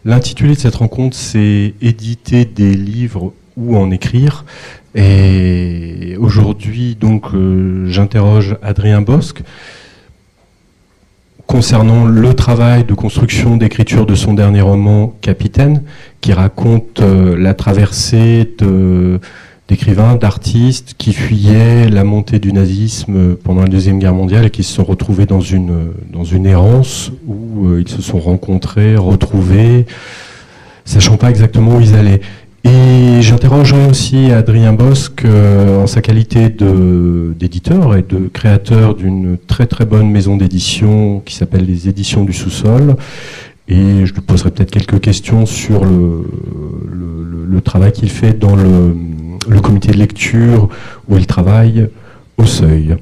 L'intitulé de cette rencontre, c'est « Éditer des livres ou en écrire ». Et aujourd'hui, donc, j'interroge Adrien Bosc concernant le travail de construction d'écriture de son dernier roman « Capitaine », qui raconte la traversée d'écrivains, d'artistes qui fuyaient la montée du nazisme pendant la Deuxième Guerre mondiale et qui se sont retrouvés dans une errance où ils se sont rencontrés, retrouvés, sachant pas exactement où ils allaient. Et j'interrogerai aussi Adrien Bosc en sa qualité d'éditeur et de créateur d'une très très bonne maison d'édition qui s'appelle les Éditions du Sous-Sol. Et je lui poserai peut-être quelques questions sur le travail qu'il fait dans le comité de lecture où il travaille au Seuil.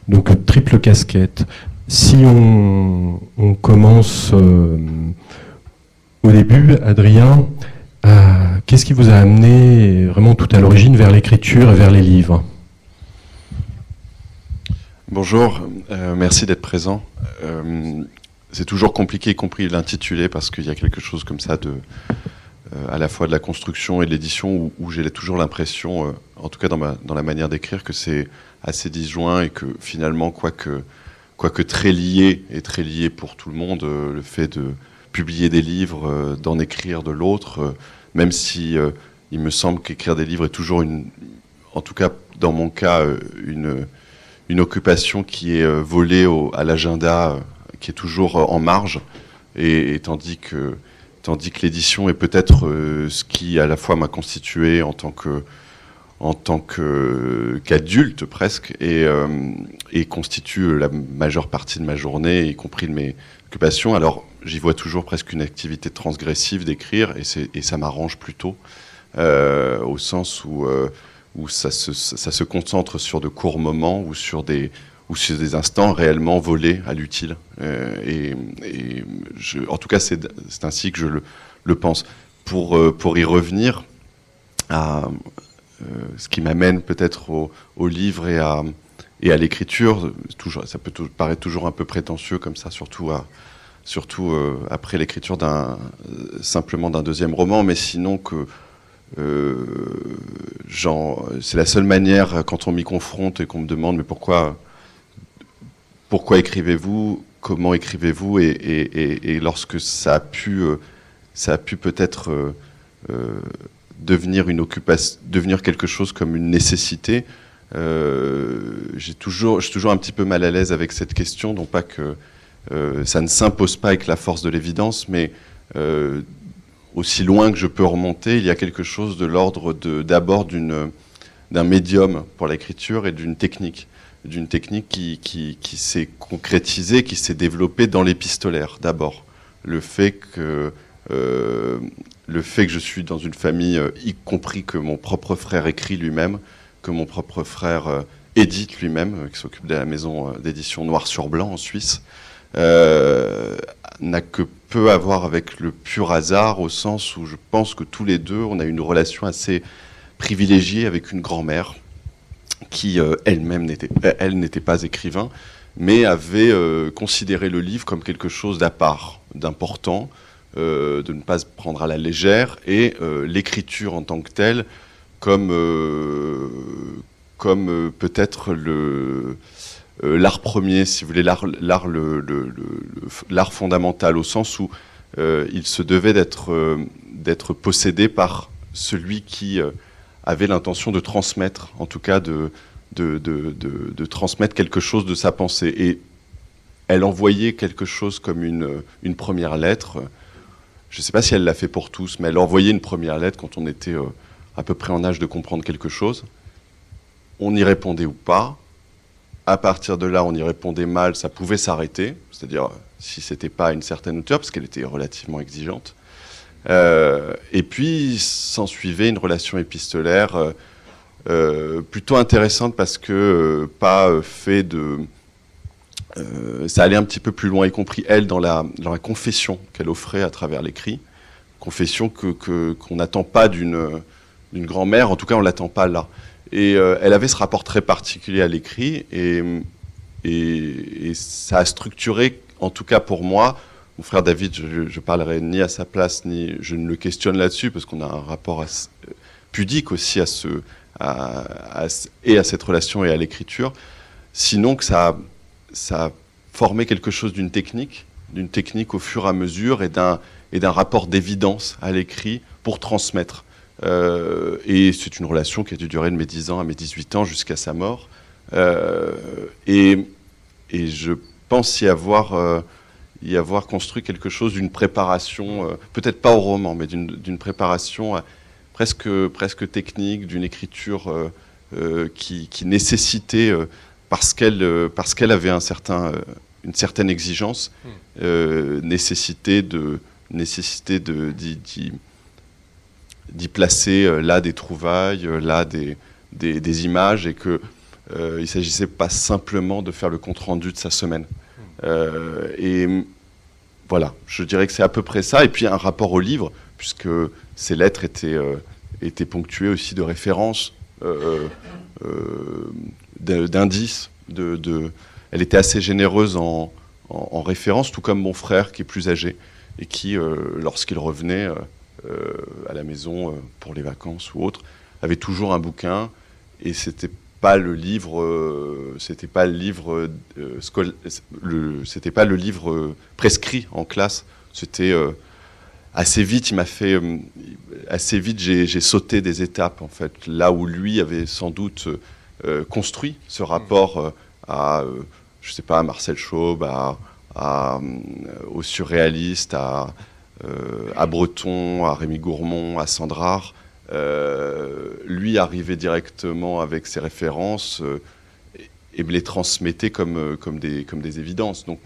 Donc triple casquette. Si on commence au début, Adrien, qu'est-ce qui vous a amené vraiment tout à l'origine vers l'écriture et vers les livres ? Bonjour, merci d'être présent. C'est toujours compliqué, y compris l'intitulé, parce qu'il y a quelque chose comme ça à la fois de la construction et de l'édition où j'ai toujours l'impression, en tout cas dans la manière d'écrire, que c'est assez disjoint et que finalement, quoique très lié et très lié pour tout le monde, le fait de publier des livres, d'en écrire de l'autre, même si il me semble qu'écrire des livres est toujours en tout cas dans mon cas, une occupation qui est volée à l'agenda, qui est toujours en marge, et tandis que l'édition est peut-être ce qui à la fois m'a constitué en tant qu'adulte presque, et constitue la majeure partie de ma journée, y compris de mes occupations. Alors j'y vois toujours presque une activité transgressive d'écrire, et ça m'arrange plutôt, au sens où ça se concentre sur de courts moments ou sur des instants réellement volés à l'utile. En tout cas, c'est ainsi que je le pense. Pour y revenir à ce qui m'amène peut-être au livre et à l'écriture, ça peut paraître toujours un peu prétentieux comme ça, surtout après l'écriture simplement d'un deuxième roman, mais sinon que c'est la seule manière, quand on m'y confronte et qu'on me demande mais pourquoi écrivez-vous, comment écrivez-vous, et lorsque ça a pu peut-être devenir quelque chose comme une nécessité, je suis toujours un petit peu mal à l'aise avec cette question, non pas que ça ne s'impose pas avec la force de l'évidence, mais aussi loin que je peux remonter, il y a quelque chose de l'ordre d'abord d'un médium pour l'écriture et d'une technique qui s'est concrétisée, qui s'est développée dans l'épistolaire d'abord. Le fait que je suis dans une famille, y compris que mon propre frère écrit lui-même, que mon propre frère édite lui-même, qui s'occupe de la maison d'édition Noir sur Blanc en Suisse, n'a que peu à voir avec le pur hasard, au sens où je pense que tous les deux, on a une relation assez privilégiée avec une grand-mère qui, elle-même, n'était pas écrivain, mais avait considéré le livre comme quelque chose d'à part, d'important, de ne pas se prendre à la légère, et l'écriture en tant que telle, comme peut-être l'art premier, si vous voulez, l'art fondamental, au sens où il se devait d'être possédé par celui qui avait l'intention de transmettre, en tout cas de transmettre quelque chose de sa pensée. Et elle envoyait quelque chose comme une première lettre. Je ne sais pas si elle l'a fait pour tous, mais elle envoyait une première lettre quand on était à peu près en âge de comprendre quelque chose. On y répondait ou pas. À partir de là, on y répondait mal, ça pouvait s'arrêter, c'est-à-dire si c'était pas à une certaine hauteur, parce qu'elle était relativement exigeante. Et puis s'ensuivait une relation épistolaire plutôt intéressante, parce que ça allait un petit peu plus loin, y compris elle dans la confession qu'elle offrait à travers l'écrit, confession qu'on n'attend pas d'une grand-mère, en tout cas on l'attend pas là. Et elle avait ce rapport très particulier à l'écrit, et ça a structuré, en tout cas pour moi, mon frère David, je parlerai ni à sa place, ni je ne le questionne là-dessus, parce qu'on a un rapport pudique aussi à cette relation et à l'écriture. Sinon que ça a formé quelque chose d'une technique au fur et à mesure, et d'un rapport d'évidence à l'écrit pour transmettre. Et c'est une relation qui a dû durer de mes 10 ans à mes 18 ans jusqu'à sa mort. Et je pense y avoir construit quelque chose d'une préparation, peut-être pas au roman, mais d'une préparation presque technique, d'une écriture qui nécessitait, parce qu'elle avait une certaine exigence, nécessité d'y placer là des trouvailles, là des images, et que il s'agissait pas simplement de faire le compte-rendu de sa semaine. Et voilà, je dirais que c'est à peu près ça. Et puis un rapport au livre, puisque ces lettres étaient ponctuées aussi de références, d'indices. Elle était assez généreuse en références, tout comme mon frère qui est plus âgé et qui, lorsqu'il revenait à la maison pour les vacances ou autre, avait toujours un bouquin, et c'était pas le livre prescrit en classe. C'était assez vite, j'ai sauté des étapes, en fait, là où lui avait sans doute construit ce rapport à je sais pas, à Marcel Chaube, au surréaliste, à Breton, à Rémi Gourmond, à Sandrard. Lui arrivait directement avec ses références et me les transmettait comme des évidences. Donc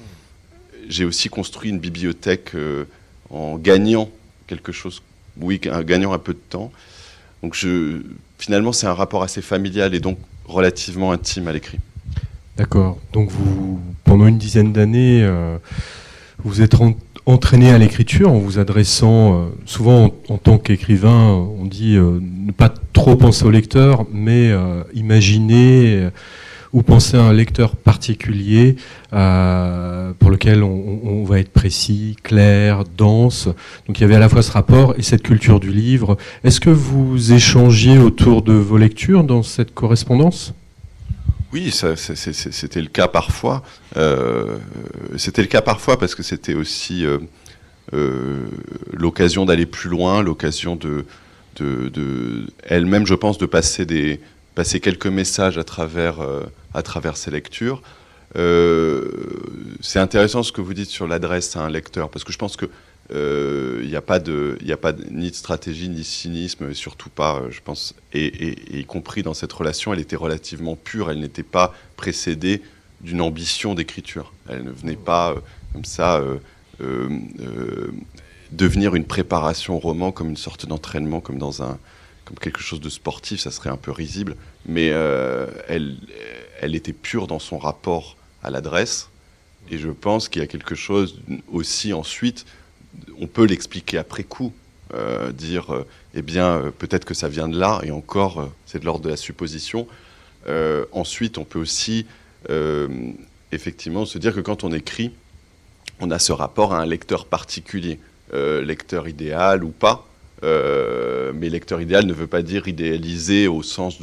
j'ai aussi construit une bibliothèque en gagnant quelque chose, gagnant un peu de temps. Donc finalement c'est un rapport assez familial et donc relativement intime à l'écrit. D'accord. Donc pendant une dizaine d'années, vous êtes entraîné à l'écriture en vous adressant, souvent en tant qu'écrivain, on dit ne pas trop penser au lecteur, mais imaginer ou penser à un lecteur particulier pour lequel on va être précis, clair, dense. Donc il y avait à la fois ce rapport et cette culture du livre. Est-ce que vous échangiez autour de vos lectures dans cette correspondance ? Oui, c'était le cas parfois. C'était le cas parfois parce que c'était aussi l'occasion d'aller plus loin, l'occasion de elle-même, je pense, de passer quelques messages à travers ces lectures. C'est intéressant ce que vous dites sur l'adresse à un lecteur, parce que je pense que il n'y a pas ni de stratégie ni de cynisme, surtout pas, je pense, et y compris dans cette relation, elle était relativement pure, elle n'était pas précédée d'une ambition d'écriture. Elle ne venait pas comme ça devenir une préparation au roman, comme une sorte d'entraînement, comme quelque chose de sportif, ça serait un peu risible, mais elle était pure dans son rapport à l'adresse, et je pense qu'il y a quelque chose aussi ensuite. On peut l'expliquer après coup, dire peut-être que ça vient de là, et encore c'est de l'ordre de la supposition. Ensuite, on peut aussi effectivement se dire que quand on écrit, on a ce rapport à un lecteur particulier, lecteur idéal ou pas, mais lecteur idéal ne veut pas dire idéalisé au sens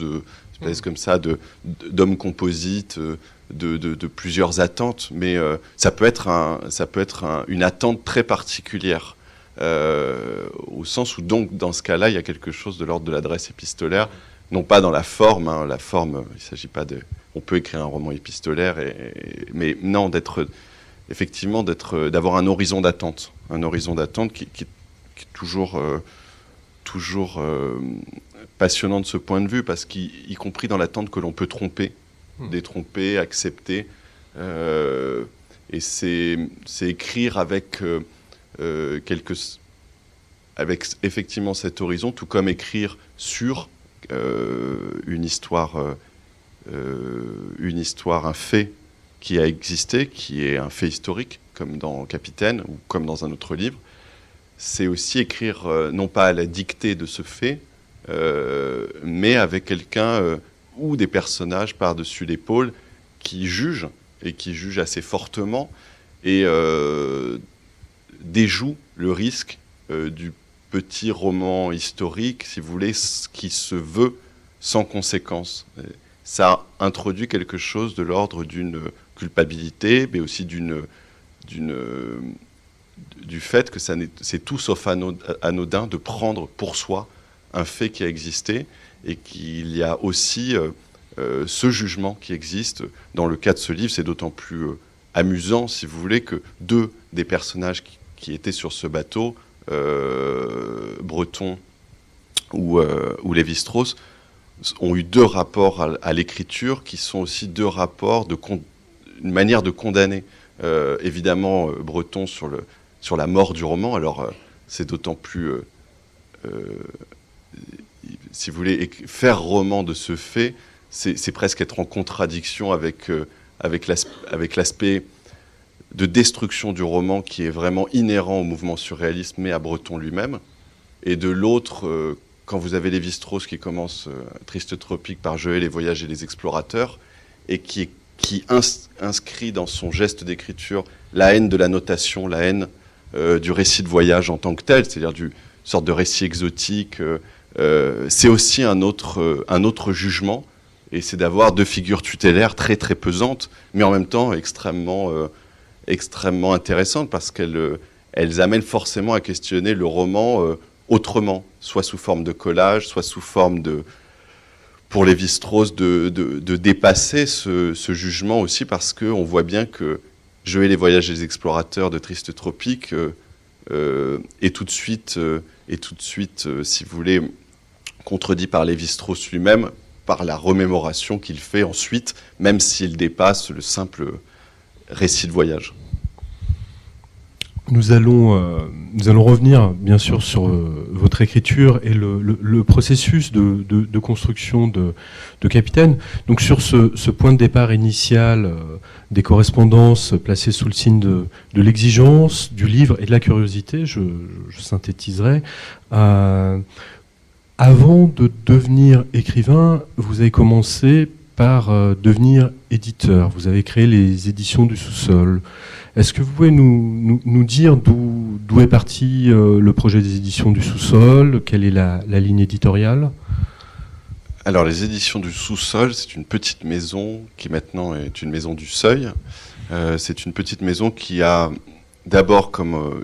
comme ça d'homme composite, de plusieurs attentes, mais ça peut être une attente très particulière, au sens où, donc, dans ce cas-là, il y a quelque chose de l'ordre de l'adresse épistolaire, non pas dans la forme. La forme, il s'agit pas on peut écrire un roman épistolaire, mais non, d'avoir un horizon d'attente qui est toujours passionnant de ce point de vue, parce qu'y compris dans l'attente que l'on peut détromper, accepter, et c'est écrire avec effectivement cet horizon, tout comme écrire sur une histoire, un fait qui a existé, qui est un fait historique, comme dans Capitaine ou comme dans un autre livre. C'est aussi écrire non pas à la dictée de ce fait, mais avec quelqu'un ou des personnages par-dessus l'épaule qui jugent, et qui jugent assez fortement, et déjoue le risque du petit roman historique, si vous voulez, qui se veut sans conséquence. Ça introduit quelque chose de l'ordre d'une culpabilité, mais aussi du fait que c'est tout sauf anodin de prendre pour soi un fait qui a existé, et qu'il y a aussi ce jugement qui existe. Dans le cas de ce livre, c'est d'autant plus amusant, si vous voulez, que deux des personnages qui étaient sur ce bateau, Breton ou Lévi-Strauss, ont eu deux rapports à l'écriture qui sont aussi deux rapports une manière de condamner. Évidemment, Breton sur la mort du roman. Alors, c'est d'autant plus, si vous voulez, faire roman de ce fait, c'est presque être en contradiction avec l'aspect de destruction du roman qui est vraiment inhérent au mouvement surréaliste, mais à Breton lui-même. Et de l'autre, quand vous avez Lévi-Strauss qui commence Triste Tropique par Joël, les voyages et les explorateurs, et qui inscrit dans son geste d'écriture la haine de la notation, la haine du récit de voyage en tant que tel, c'est-à-dire une sorte de récit exotique, c'est aussi un autre jugement, et c'est d'avoir deux figures tutélaires très très pesantes, mais en même temps extrêmement intéressantes, parce qu'elles amènent forcément à questionner le roman autrement, soit sous forme de collage, soit sous forme pour Lévi-Strauss de dépasser ce jugement aussi, parce qu'on voit bien que Joël, les voyages des explorateurs de Triste Tropique est tout de suite, si vous voulez, contredit par Lévi-Strauss lui-même, par la remémoration qu'il fait ensuite, même s'il dépasse le simple récit de voyage. Nous allons revenir bien sûr sur votre écriture et le processus de construction de Capitaine. Donc sur ce point de départ initial des correspondances placées sous le signe de l'exigence, du livre et de la curiosité, je synthétiserai. Avant de devenir écrivain, vous avez commencé par devenir éditeur. Vous avez créé les éditions du sous-sol. Est-ce que vous pouvez nous dire d'où est parti le projet des éditions du sous-sol? Quelle est la ligne éditoriale? Alors, les éditions du sous-sol, c'est une petite maison qui maintenant est une maison du Seuil. C'est une petite maison qui a d'abord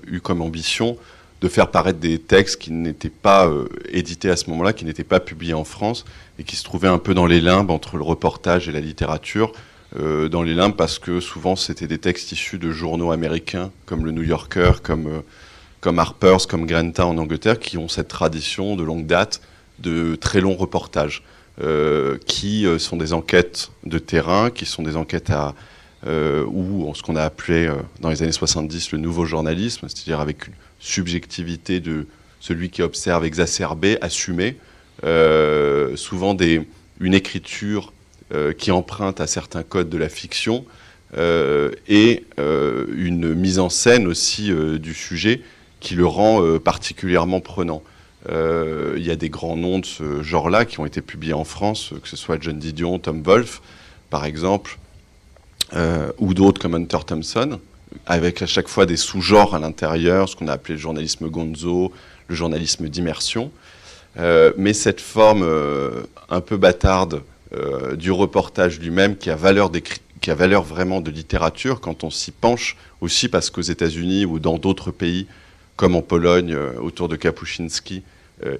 eu comme ambition de faire paraître des textes qui n'étaient pas édités à ce moment-là, qui n'étaient pas publiés en France, et qui se trouvaient un peu dans les limbes entre le reportage et la littérature. Dans les limbes parce que souvent c'était des textes issus de journaux américains comme le New Yorker, comme Harper's, comme Granta en Angleterre, qui ont cette tradition de longue date de très longs reportages, qui sont des enquêtes de terrain, qui sont des enquêtes ou ce qu'on a appelé dans les années 70 le nouveau journalisme, c'est-à-dire avec une subjectivité de celui qui observe exacerbée, assumée, souvent une écriture qui emprunte à certains codes de la fiction, et une mise en scène aussi du sujet qui le rend particulièrement prenant. Il y a des grands noms de ce genre-là qui ont été publiés en France, que ce soit John Didion, Tom Wolfe, par exemple, ou d'autres comme Hunter Thompson, avec à chaque fois des sous-genres à l'intérieur, ce qu'on a appelé le journalisme gonzo, le journalisme d'immersion. Mais cette forme un peu bâtarde du reportage lui-même, qui a valeur vraiment de littérature quand on s'y penche, aussi parce qu'aux États-Unis ou dans d'autres pays, comme en Pologne, autour de Kapuscinski,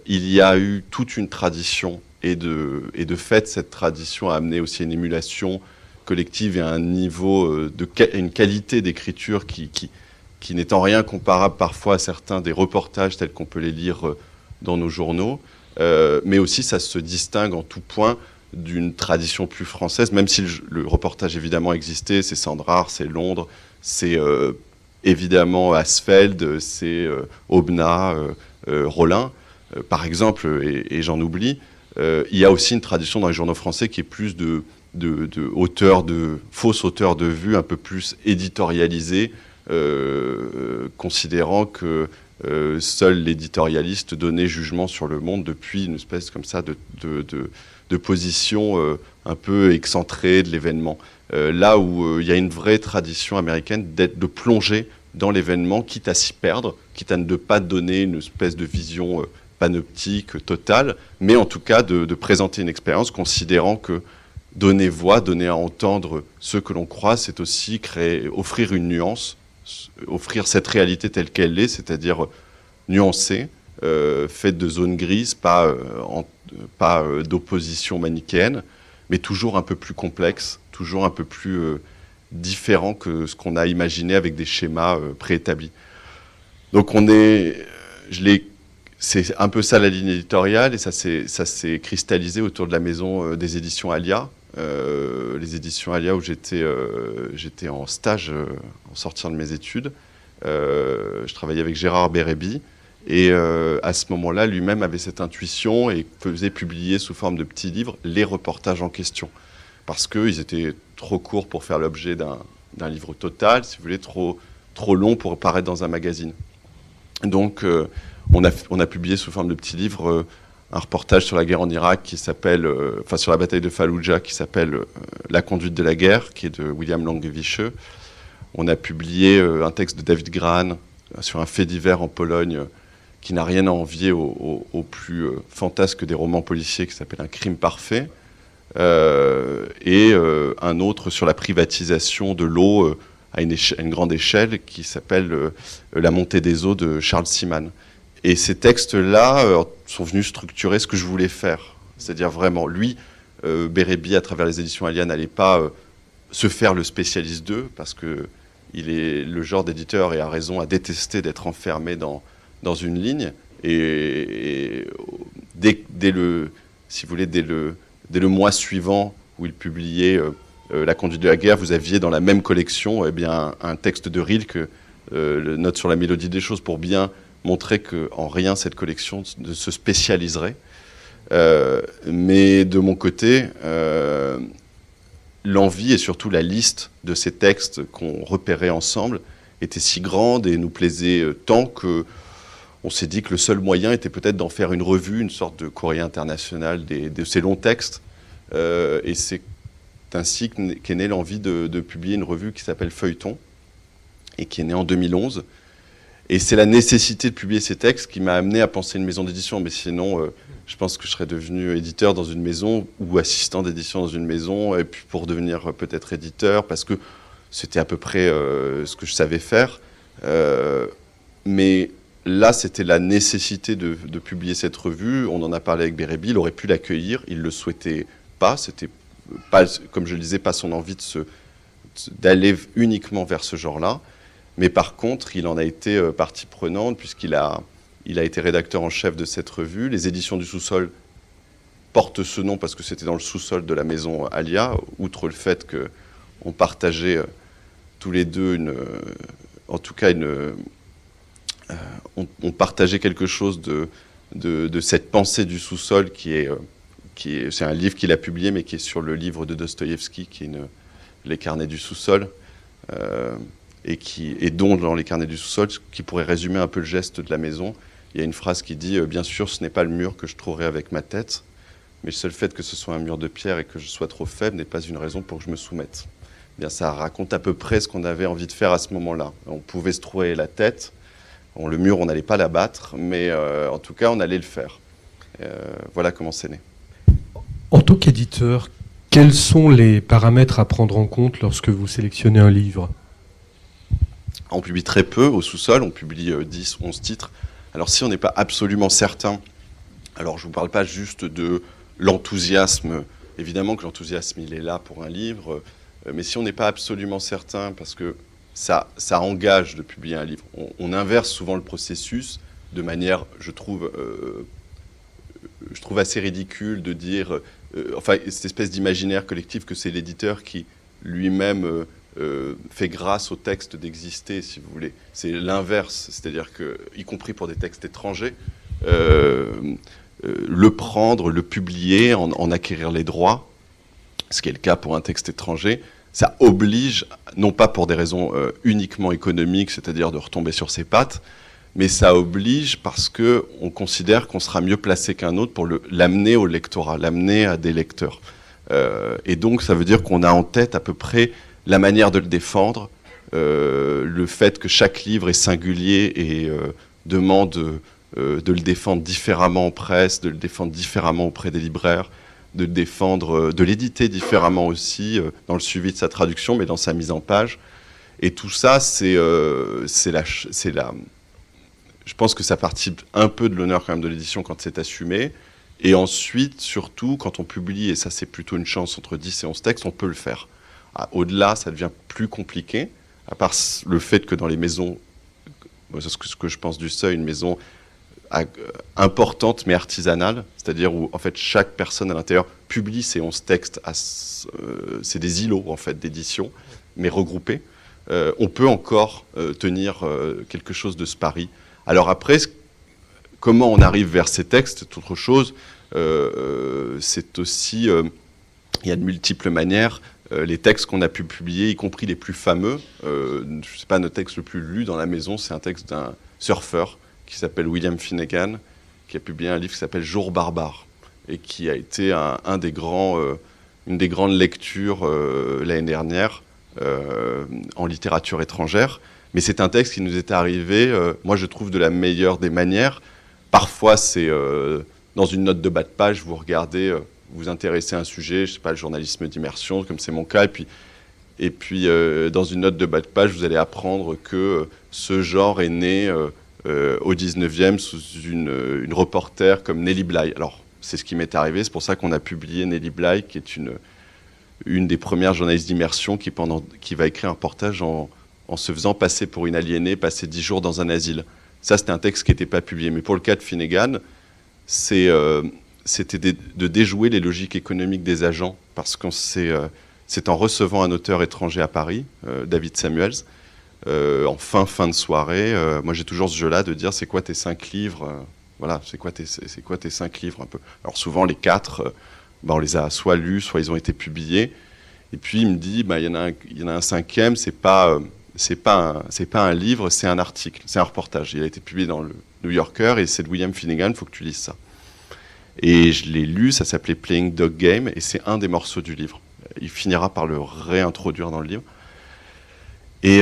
il y a eu toute une tradition, et de fait, cette tradition a amené aussi une émulation collective et un niveau, une qualité d'écriture qui n'est en rien comparable parfois à certains des reportages tels qu'on peut les lire dans nos journaux, mais aussi ça se distingue en tout point d'une tradition plus française, même si le reportage évidemment existait, c'est Sandrard, c'est Londres, c'est évidemment Asfeld, c'est Aubenas, Rollin, par exemple, et j'en oublie. Il y a aussi une tradition dans les journaux français qui est plus de fausses auteurs de vue, un peu plus éditorialisés, considérant que seul l'éditorialiste donnait jugement sur le monde depuis une espèce comme ça de position un peu excentrée de l'événement. Là où il y a une vraie tradition américaine de plonger dans l'événement, quitte à s'y perdre, quitte à ne pas donner une espèce de vision panoptique, totale, mais en tout cas de présenter une expérience, considérant que donner voix, donner à entendre ce que l'on croit, c'est aussi offrir une nuance, offrir cette réalité telle qu'elle est, c'est-à-dire nuancée, faite de zones grises, pas d'opposition manichéenne, mais toujours un peu plus complexe, toujours un peu plus différent que ce qu'on a imaginé avec des schémas préétablis. Donc c'est un peu ça la ligne éditoriale, et ça s'est cristallisé autour de la maison des éditions Alia. Les éditions Alia où j'étais en stage en sortant de mes études. Je travaillais avec Gérard Bérébi, et à ce moment-là, lui-même avait cette intuition et faisait publier sous forme de petits livres les reportages en question. Parce qu'ils étaient trop courts pour faire l'objet d'un livre total, si vous voulez, trop long pour paraître dans un magazine. Donc, on a publié sous forme de petits livres un reportage sur la guerre en Irak qui s'appelle, sur la bataille de Fallujah, qui s'appelle La conduite de la guerre, qui est de William Langewiesche. On a publié un texte de David Gran sur un fait divers en Pologne qui n'a rien à envier au plus fantasque des romans policiers, qui s'appelle Un crime parfait. Et un autre sur la privatisation de l'eau à une grande échelle, qui s'appelle La montée des eaux de Charles Seaman. Et ces textes-là sont venus structurer ce que je voulais faire. C'est-à-dire vraiment, lui, Bérébi, à travers les éditions Alia, n'allait pas se faire le spécialiste d'eux, parce qu'il est le genre d'éditeur, et a raison, à détester d'être enfermé dans une ligne. Et dès le mois suivant où il publiait La conduite de la guerre, vous aviez dans la même collection un texte de Rilke, Note sur la mélodie des choses, pour bien montrer qu'en rien cette collection ne se spécialiserait. Mais de mon côté, l'envie et surtout la liste de ces textes qu'on repérait ensemble était si grande et nous plaisait tant qu'on s'est dit que le seul moyen était peut-être d'en faire une revue, une sorte de courrier international de ces longs textes. Et c'est ainsi qu'est née l'envie de publier une revue qui s'appelle Feuilleton, et qui est née en 2011. Et c'est la nécessité de publier ces textes qui m'a amené à penser une maison d'édition. Mais sinon, je pense que je serais devenu éditeur dans une maison, ou assistant d'édition dans une maison, et puis pour devenir peut-être éditeur, parce que c'était à peu près ce que je savais faire. Mais là, c'était la nécessité de publier cette revue. On en a parlé avec Bérébi, il aurait pu l'accueillir, il ne le souhaitait pas. C'était pas, comme je le disais, pas son envie d'aller uniquement vers ce genre-là. Mais par contre, il en a été partie prenante, puisqu'il a été rédacteur en chef de cette revue. Les éditions du sous-sol portent ce nom parce que c'était dans le sous-sol de la maison Alia, outre le fait qu'on partageait tous les deux on partageait quelque chose de cette pensée du sous-sol c'est un livre qu'il a publié, mais qui est sur le livre de Dostoïevski, qui est Les carnets du sous-sol. Et dont dans Les carnets du sous-sol, qui pourrait résumer un peu le geste de la maison. Il y a une phrase qui dit « Bien sûr, ce n'est pas le mur que je trouverai avec ma tête, mais le seul fait que ce soit un mur de pierre et que je sois trop faible n'est pas une raison pour que je me soumette. » Bien, ça raconte à peu près ce qu'on avait envie de faire à ce moment-là. On pouvait se trouver la tête, le mur, on n'allait pas l'abattre, mais en tout cas, on allait le faire. Voilà comment c'est né. En tant qu'éditeur, quels sont les paramètres à prendre en compte lorsque vous sélectionnez un livre ? On publie très peu au sous-sol, on publie 10, 11 titres. Alors si on n'est pas absolument certain, alors je ne vous parle pas juste de l'enthousiasme, évidemment que l'enthousiasme il est là pour un livre, mais si on n'est pas absolument certain, parce que ça engage de publier un livre, on inverse souvent le processus de manière, je trouve assez ridicule de dire, cette espèce d'imaginaire collectif que c'est l'éditeur qui lui-même fait grâce au texte d'exister, si vous voulez. C'est l'inverse, c'est-à-dire que, y compris pour des textes étrangers, le prendre, le publier, en acquérir les droits, ce qui est le cas pour un texte étranger, ça oblige, non pas pour des raisons uniquement économiques, c'est-à-dire de retomber sur ses pattes, mais ça oblige parce qu'on considère qu'on sera mieux placé qu'un autre pour l'amener au lectorat, l'amener à des lecteurs. Et donc, ça veut dire qu'on a en tête à peu près la manière de le défendre, le fait que chaque livre est singulier et demande de le défendre différemment en presse, de le défendre différemment auprès des libraires, de le défendre, de l'éditer différemment aussi dans le suivi de sa traduction, mais dans sa mise en page. Et tout ça, je pense que ça participe un peu de l'honneur quand même de l'édition quand c'est assumé. Et ensuite, surtout, quand on publie, et ça c'est plutôt une chance, entre 10 et 11 textes, on peut le faire. Au-delà, ça devient plus compliqué, à part le fait que dans les maisons, c'est ce que je pense du Seuil, une maison importante mais artisanale, c'est-à-dire où en fait chaque personne à l'intérieur publie ses 11 textes, c'est des îlots en fait d'édition, mais regroupés. On peut encore tenir quelque chose de ce pari. Alors après, comment on arrive vers ces textes, c'est autre chose. C'est aussi, il y a de multiples manières. Les textes qu'on a pu publier, y compris les plus fameux, je ne sais pas, notre texte le plus lu dans la maison, c'est un texte d'un surfeur qui s'appelle William Finnegan, qui a publié un livre qui s'appelle Jours barbares, et qui a été une des grandes lectures l'année dernière en littérature étrangère. Mais c'est un texte qui nous est arrivé, moi je trouve, de la meilleure des manières. Parfois, c'est dans une note de bas de page, vous regardez, vous vous intéressez à un sujet, je ne sais pas, le journalisme d'immersion, comme c'est mon cas, et puis dans une note de bas de page, vous allez apprendre que ce genre est né au 19e sous une reporter comme Nelly Bly. Alors, c'est ce qui m'est arrivé, c'est pour ça qu'on a publié Nelly Bly, qui est une des premières journalistes d'immersion qui va écrire un reportage en se faisant passer pour une aliénée, passer 10 jours dans un asile. Ça, c'était un texte qui n'était pas publié. Mais pour le cas de Finnegan, c'était de déjouer les logiques économiques des agents, parce que c'est en recevant un auteur étranger à Paris, David Samuels, en fin de soirée. Moi, j'ai toujours ce jeu-là de dire, c'est quoi tes 5 livres voilà, c'est quoi tes 5 livres un peu. Alors souvent, les 4, on les a soit lus, soit ils ont été publiés. Et puis, il me dit, il y en a un 5e, c'est pas un livre, c'est un article, c'est un reportage. Il a été publié dans le New Yorker et c'est de William Finnegan, il faut que tu lises ça. Et je l'ai lu, ça s'appelait Playing Dog Game, et c'est un des morceaux du livre. Il finira par le réintroduire dans le livre. Et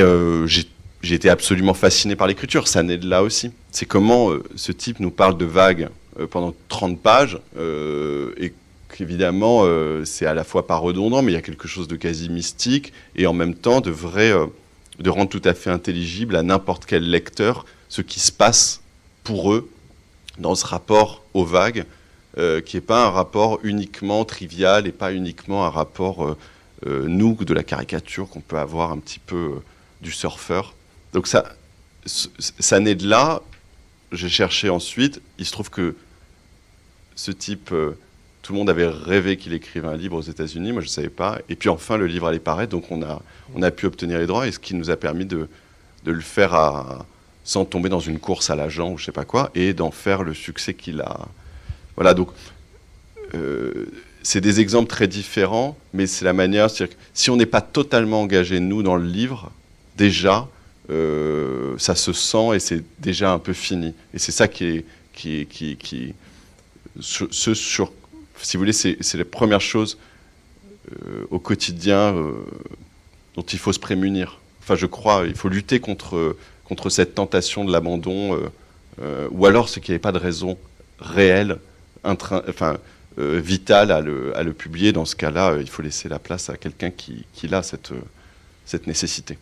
j'ai été absolument fasciné par l'écriture, ça naît de là aussi. C'est comment ce type nous parle de vagues pendant 30 pages, et qu'évidemment, c'est à la fois pas redondant, mais il y a quelque chose de quasi mystique, et en même temps de rendre tout à fait intelligible à n'importe quel lecteur ce qui se passe pour eux dans ce rapport aux vagues, qui n'est pas un rapport uniquement trivial et pas uniquement un rapport, nous, de la caricature qu'on peut avoir un petit peu du surfeur. Donc ça naît de là. J'ai cherché ensuite. Il se trouve que ce type, tout le monde avait rêvé qu'il écrivait un livre aux États-Unis. Moi, je ne savais pas. Et puis enfin, le livre allait paraître. Donc on a pu obtenir les droits, et ce qui nous a permis de le faire sans tomber dans une course à l'agent ou je ne sais pas quoi, et d'en faire le succès qu'il a. Voilà, donc c'est des exemples très différents, mais c'est la manière, c'est-à-dire que si on n'est pas totalement engagé, nous, dans le livre, déjà, ça se sent et c'est déjà un peu fini. Et c'est ça si vous voulez, c'est la première chose au quotidien dont il faut se prémunir. Enfin, je crois, il faut lutter contre cette tentation de l'abandon, ou alors c'est qu'il n'y avait pas de raison réelle, vitale à le publier. Dans ce cas-là, il faut laisser la place à quelqu'un qui a cette nécessité.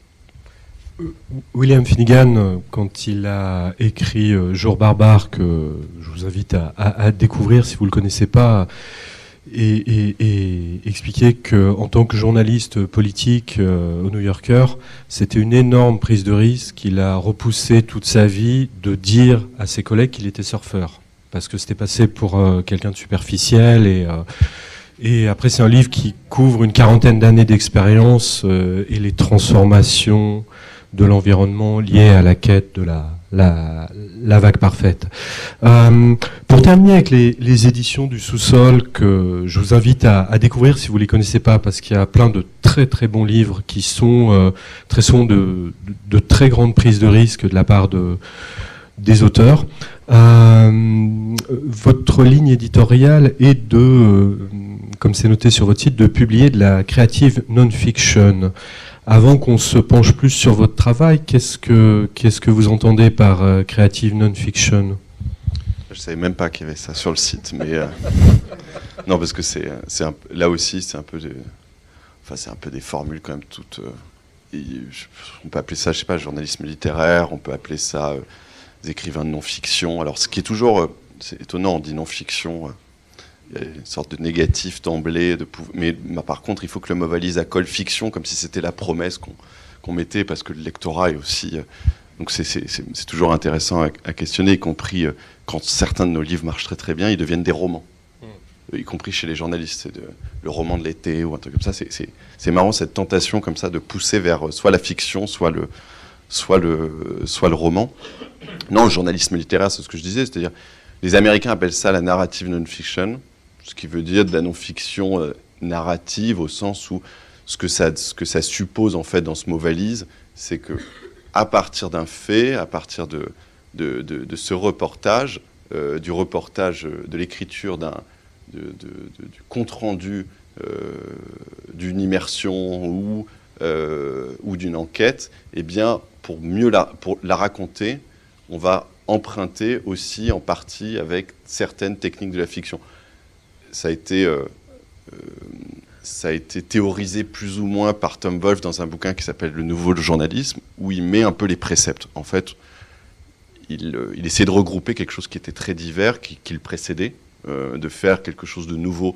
William Finnegan, quand il a écrit Jours barbares, que je vous invite à découvrir si vous ne le connaissez pas, et expliquer qu'en tant que journaliste politique au New Yorker, c'était une énorme prise de risque. Il a repoussé toute sa vie de dire à ses collègues qu'il était surfeur, parce que c'était passé pour quelqu'un de superficiel. Et après, c'est un livre qui couvre une 40aine d'années d'expérience et les transformations de l'environnement liées à la quête de la vague parfaite. Pour terminer avec les éditions du Sous-sol, que je vous invite à découvrir si vous ne les connaissez pas, parce qu'il y a plein de très très bons livres qui sont très souvent de très grandes prises de risque de la part des auteurs. Votre ligne éditoriale est comme c'est noté sur votre site, de publier de la creative non-fiction. Avant qu'on se penche plus sur votre travail, qu'est-ce que vous entendez par creative non-fiction ? Je savais même pas qu'il y avait ça sur le site, mais non, parce que là aussi c'est un peu c'est un peu des formules quand même toutes. On peut appeler ça, je sais pas, journalisme littéraire, on peut appeler ça des écrivains de non-fiction. Alors, ce qui est toujours, c'est étonnant, on dit non-fiction, il y a une sorte de négatif d'emblée, mais par contre, il faut que le mot valise accole fiction, comme si c'était la promesse qu'on mettait, parce que le lectorat est aussi. Donc, c'est toujours intéressant à questionner, y compris quand certains de nos livres marchent très très bien, ils deviennent des romans. Y compris chez les journalistes, c'est le roman de l'été ou un truc comme ça. C'est marrant cette tentation comme ça de pousser vers soit la fiction, soit le roman. Non, le journalisme littéraire, c'est ce que je disais, c'est-à-dire les Américains appellent ça la narrative non-fiction, ce qui veut dire de la non-fiction narrative au sens où ce que ça suppose en fait dans ce mot valise, c'est que à partir d'un fait, à partir de ce reportage, du reportage, de l'écriture du compte-rendu d'une immersion ou d'une enquête, eh bien, pour la raconter, on va emprunter aussi en partie avec certaines techniques de la fiction. Ça a été théorisé plus ou moins par Tom Wolfe dans un bouquin qui s'appelle Le Nouveau Journalisme, où il met un peu les préceptes. En fait, il essaie de regrouper quelque chose qui était très divers, qui le précédait, de faire quelque chose de nouveau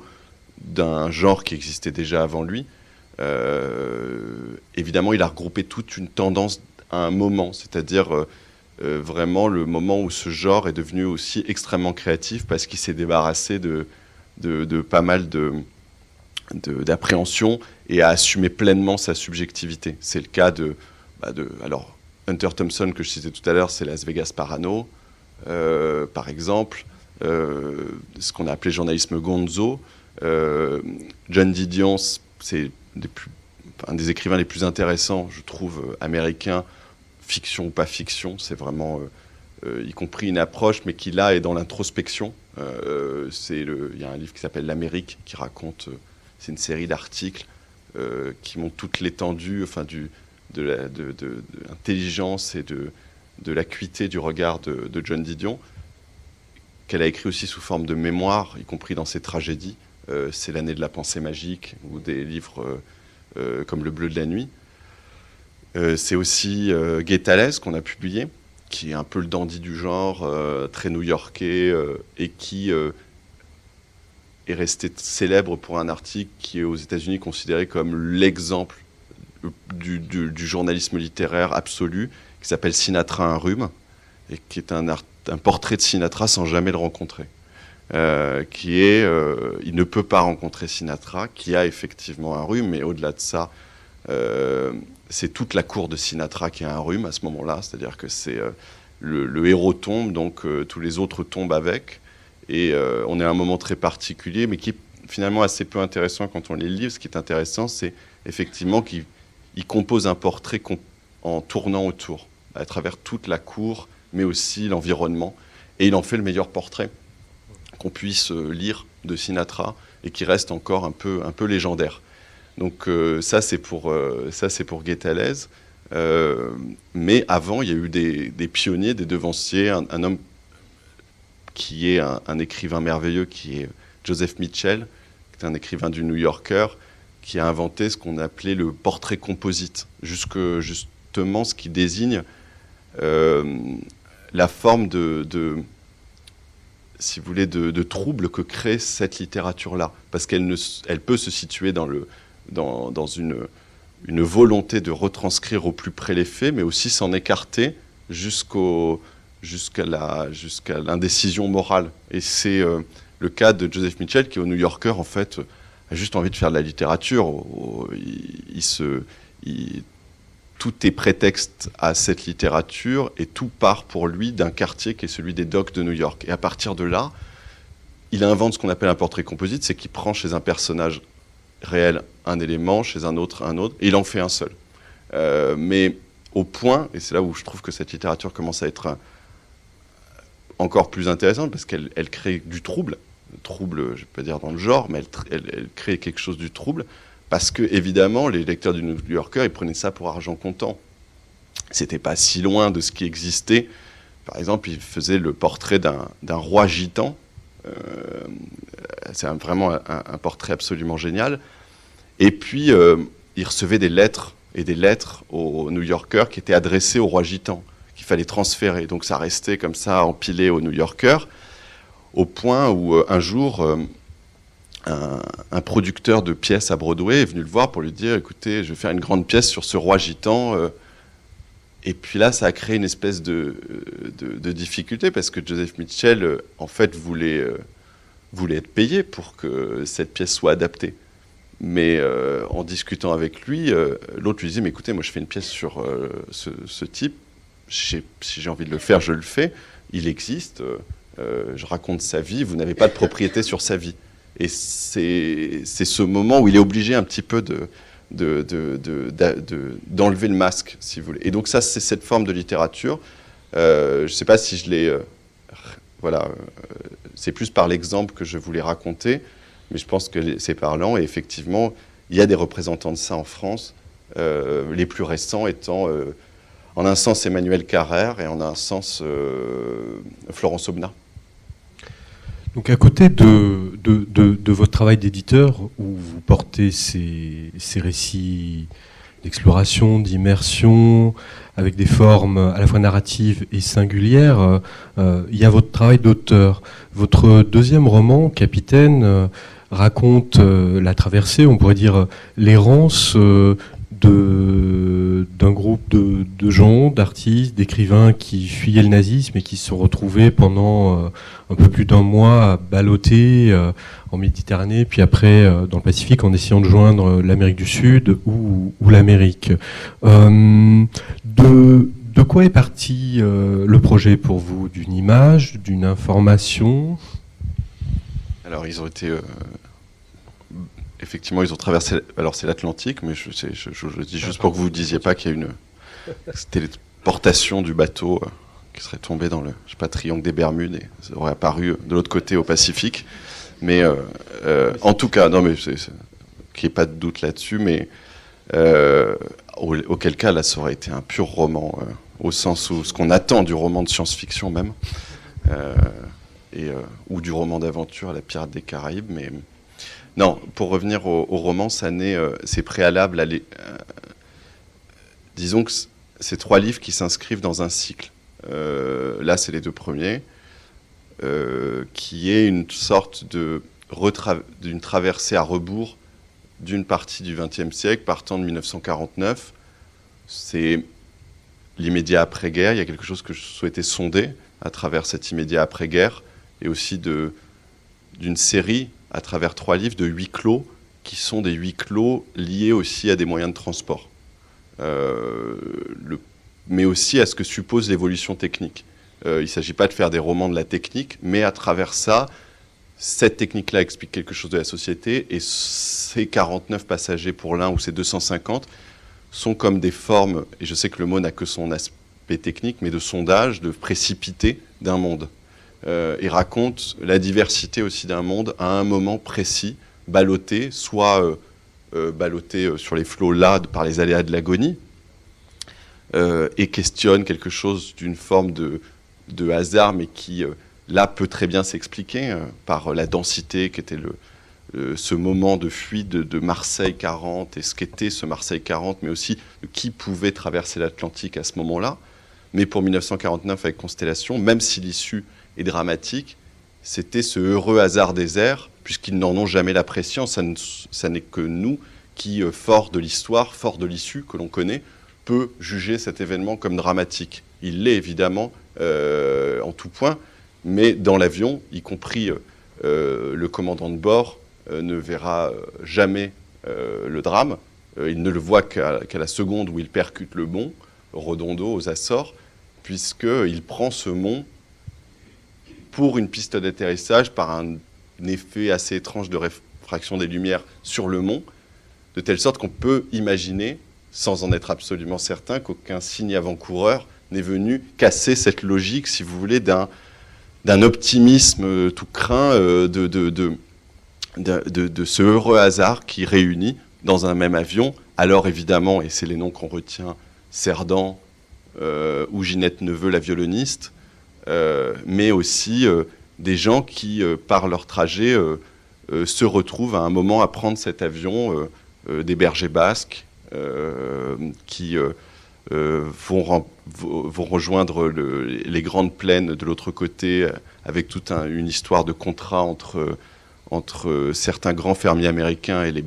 d'un genre qui existait déjà avant lui. Évidemment, il a regroupé toute une tendance à un moment, c'est-à-dire vraiment le moment où ce genre est devenu aussi extrêmement créatif parce qu'il s'est débarrassé de pas mal d'appréhension et a assumé pleinement sa subjectivité. C'est le cas alors, Hunter Thompson, que je citais tout à l'heure, c'est Las Vegas Parano, par exemple. Ce qu'on a appelé journalisme gonzo. John Didion, c'est un des écrivains les plus intéressants, je trouve, américains, fiction ou pas fiction. C'est vraiment, y compris une approche, mais qui là est dans l'introspection. Il y a un livre qui s'appelle L'Amérique, qui raconte, c'est une série d'articles qui montrent toute l'étendue, enfin, de l'intelligence et de l'acuité du regard de John Didion, qu'elle a écrit aussi sous forme de mémoire, y compris dans ses tragédies. C'est l'année de la pensée magique, ou des livres comme Le Bleu de la nuit. C'est aussi Guy Tallès qu'on a publié, qui est un peu le dandy du genre, très new-yorkais, et qui est resté célèbre pour un article qui est aux États-Unis considéré comme l'exemple du journalisme littéraire absolu, qui s'appelle Sinatra un rhume, et qui est un portrait de Sinatra sans jamais le rencontrer. Il ne peut pas rencontrer Sinatra, qui a effectivement un rhume, mais au-delà de ça, c'est toute la cour de Sinatra qui a un rhume à ce moment-là, c'est-à-dire que c'est le héros tombe, donc tous les autres tombent avec, et on est à un moment très particulier, mais qui est finalement assez peu intéressant quand on lit le livre. Ce qui est intéressant, c'est effectivement qu'il compose un portrait en tournant autour, à travers toute la cour, mais aussi l'environnement, et il en fait le meilleur portrait qu'on puisse lire de Sinatra et qui reste encore un peu légendaire. Donc ça c'est pour Guy Tallès. Mais avant, il y a eu des pionniers, des devanciers, un homme qui est un écrivain merveilleux, qui est Joseph Mitchell, qui est un écrivain du New Yorker, qui a inventé ce qu'on appelait le portrait composite, justement ce qui désigne la forme si vous voulez, de trouble que crée cette littérature-là, parce qu'elle peut se situer dans une volonté de retranscrire au plus près les faits, mais aussi s'en écarter jusqu'à l'indécision morale. Et c'est le cas de Joseph Mitchell, qui au New Yorker, en fait, a juste envie de faire de la littérature. Tout est prétexte à cette littérature et tout part pour lui d'un quartier qui est celui des docks de New York. Et à partir de là, il invente ce qu'on appelle un portrait composite, c'est qu'il prend chez un personnage réel un élément, chez un autre, et il en fait un seul. Mais au point, et c'est là où je trouve que cette littérature commence à être encore plus intéressante, parce qu'elle crée du trouble, je ne vais pas dire dans le genre, mais elle crée quelque chose du trouble, Parce que, évidemment, les lecteurs du New Yorker, ils prenaient ça pour argent comptant. C'était pas si loin de ce qui existait. Par exemple, ils faisaient le portrait d'un roi gitan. C'est vraiment un portrait absolument génial. Et puis, ils recevaient des lettres et des lettres au New Yorker qui étaient adressées au roi gitan, qu'il fallait transférer. Donc ça restait comme ça empilé au New Yorker, au point où un jour, un producteur de pièces à Broadway est venu le voir pour lui dire « Écoutez, je vais faire une grande pièce sur ce roi gitan ». Et puis là, ça a créé une espèce de difficulté, parce que Joseph Mitchell, en fait, voulait être payé pour que cette pièce soit adaptée. Mais en discutant avec lui, l'autre lui disait « Mais écoutez, moi je fais une pièce sur ce type, si j'ai envie de le faire, je le fais, il existe, je raconte sa vie, vous n'avez pas de propriété sur sa vie ». Et c'est ce moment où il est obligé un petit peu d'enlever le masque, si vous voulez. Et donc ça, c'est cette forme de littérature. Je ne sais pas si je l'ai... voilà, c'est plus par l'exemple que je voulais raconter, mais je pense que c'est parlant. Et effectivement, il y a des représentants de ça en France, les plus récents étant, en un sens, Emmanuel Carrère et en un sens, Florence Aubenas. Donc à côté de votre travail d'éditeur, où vous portez ces récits d'exploration, d'immersion, avec des formes à la fois narratives et singulières, il y a votre travail d'auteur. Votre deuxième roman, Capitaine, raconte la traversée, on pourrait dire l'errance d'un groupe de gens, d'artistes, d'écrivains qui fuyaient le nazisme et qui se sont retrouvés pendant un peu plus d'un mois ballottés en Méditerranée, puis après dans le Pacifique, en essayant de joindre l'Amérique du Sud ou l'Amérique. De quoi est parti le projet pour vous? D'une image, d'une information? Alors ils ont été... effectivement, ils ont traversé... Alors c'est l'Atlantique, mais je dis juste pour que vous ne disiez pas qu'il y a une téléportation du bateau qui serait tombé dans le triangle des Bermudes et ça aurait apparu de l'autre côté au Pacifique. Mais en tout cas, non mais qu'il n'y ait pas de doute là-dessus, mais auquel cas là, ça aurait été un pur roman, au sens où ce qu'on attend du roman de science-fiction même, ou du roman d'aventure à la Pirate des Caraïbes, mais... Non, pour revenir au roman, c'est préalable à disons que c'est 3 livres qui s'inscrivent dans un cycle. Là, c'est les 2 premiers, qui est une sorte d'une traversée à rebours d'une partie du XXe siècle, partant de 1949. C'est l'immédiat après-guerre. Il y a quelque chose que je souhaitais sonder à travers cet immédiat après-guerre, et aussi d'une série à travers 3 livres de huis clos, qui sont des huis clos liés aussi à des moyens de transport, mais aussi à ce que suppose l'évolution technique. Il ne s'agit pas de faire des romans de la technique, mais à travers ça, cette technique-là explique quelque chose de la société, et ces 49 passagers pour l'un, ou ces 250, sont comme des formes, et je sais que le mot n'a que son aspect technique, mais de sondage, de précipité d'un monde. Et raconte la diversité aussi d'un monde à un moment précis, ballotté, soit ballotté sur les flots là par les aléas de l'agonie, et questionne quelque chose d'une forme de hasard, mais qui là peut très bien s'expliquer par la densité qu'était ce moment de fuite de Marseille 40, et ce qu'était ce Marseille 40, mais aussi qui pouvait traverser l'Atlantique à ce moment-là. Mais pour 1949 avec Constellation, même si l'issue est dramatique, c'était ce heureux hasard des airs, puisqu'ils n'en ont jamais la prescience. Ça n'est que nous qui, fort de l'histoire, fort de l'issue que l'on connaît, peut juger cet événement comme dramatique. Il l'est évidemment en tout point, mais dans l'avion, y compris le commandant de bord, ne verra jamais le drame. Il ne le voit qu'à la seconde où il percute le mont, Redondo, aux Açores, puisqu'il prend ce mont pour une piste d'atterrissage par un effet assez étrange de réfraction des lumières sur le mont, de telle sorte qu'on peut imaginer, sans en être absolument certain, qu'aucun signe avant-coureur n'est venu casser cette logique, si vous voulez, d'un optimisme tout craint de ce heureux hasard qui réunit dans un même avion. Alors évidemment, et c'est les noms qu'on retient, Cerdan ou Ginette Neveu, la violoniste, mais aussi des gens qui, par leur trajet, se retrouvent à un moment à prendre cet avion, des bergers basques, qui vont rejoindre les grandes plaines de l'autre côté, avec toute une histoire de contrat entre certains grands fermiers américains et